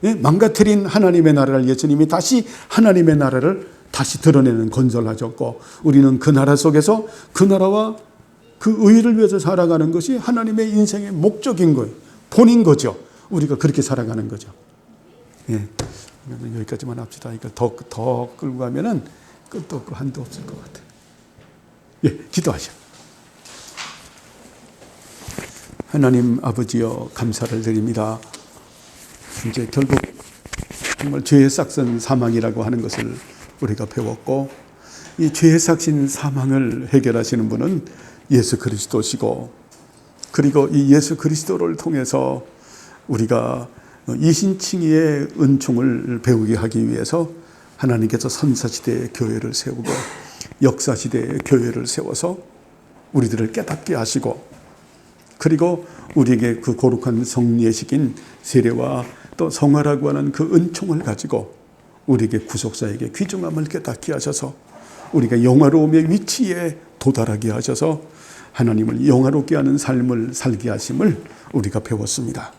망가뜨린 하나님의 나라를 예수님이 다시 하나님의 나라를 다시 드러내는, 건설하셨고, 우리는 그 나라 속에서 그 나라와 그 의를 위해서 살아가는 것이 하나님의 인생의 목적인 거예요. 본인 거죠. 우리가 그렇게 살아가는 거죠. 예. 여기까지만 합시다. 이거 더 끌고 가면은 끝도 없고 한도 없을 것 같아요. 예, 기도하시죠. 하나님 아버지여, 감사를 드립니다. 이제 결국 정말 죄의 싹슨 사망이라고 하는 것을 우리가 배웠고, 이 죄의 싹신 사망을 해결하시는 분은 예수 그리스도시고, 그리고 이 예수 그리스도를 통해서 우리가 이신칭의의 은총을 배우게 하기 위해서 하나님께서 선사시대의 교회를 세우고 역사시대의 교회를 세워서 우리들을 깨닫게 하시고, 그리고 우리에게 그 거룩한 성례식인 세례와 또 성화라고 하는 그 은총을 가지고 우리에게 구속사에게 귀중함을 깨닫게 하셔서 우리가 영화로움의 위치에 도달하게 하셔서 하나님을 영화롭게 하는 삶을 살게 하심을 우리가 배웠습니다.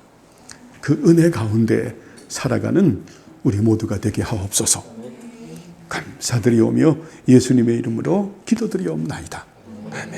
그 은혜 가운데 살아가는 우리 모두가 되게 하옵소서. 감사드리오며 예수님의 이름으로 기도드리옵나이다. 아멘.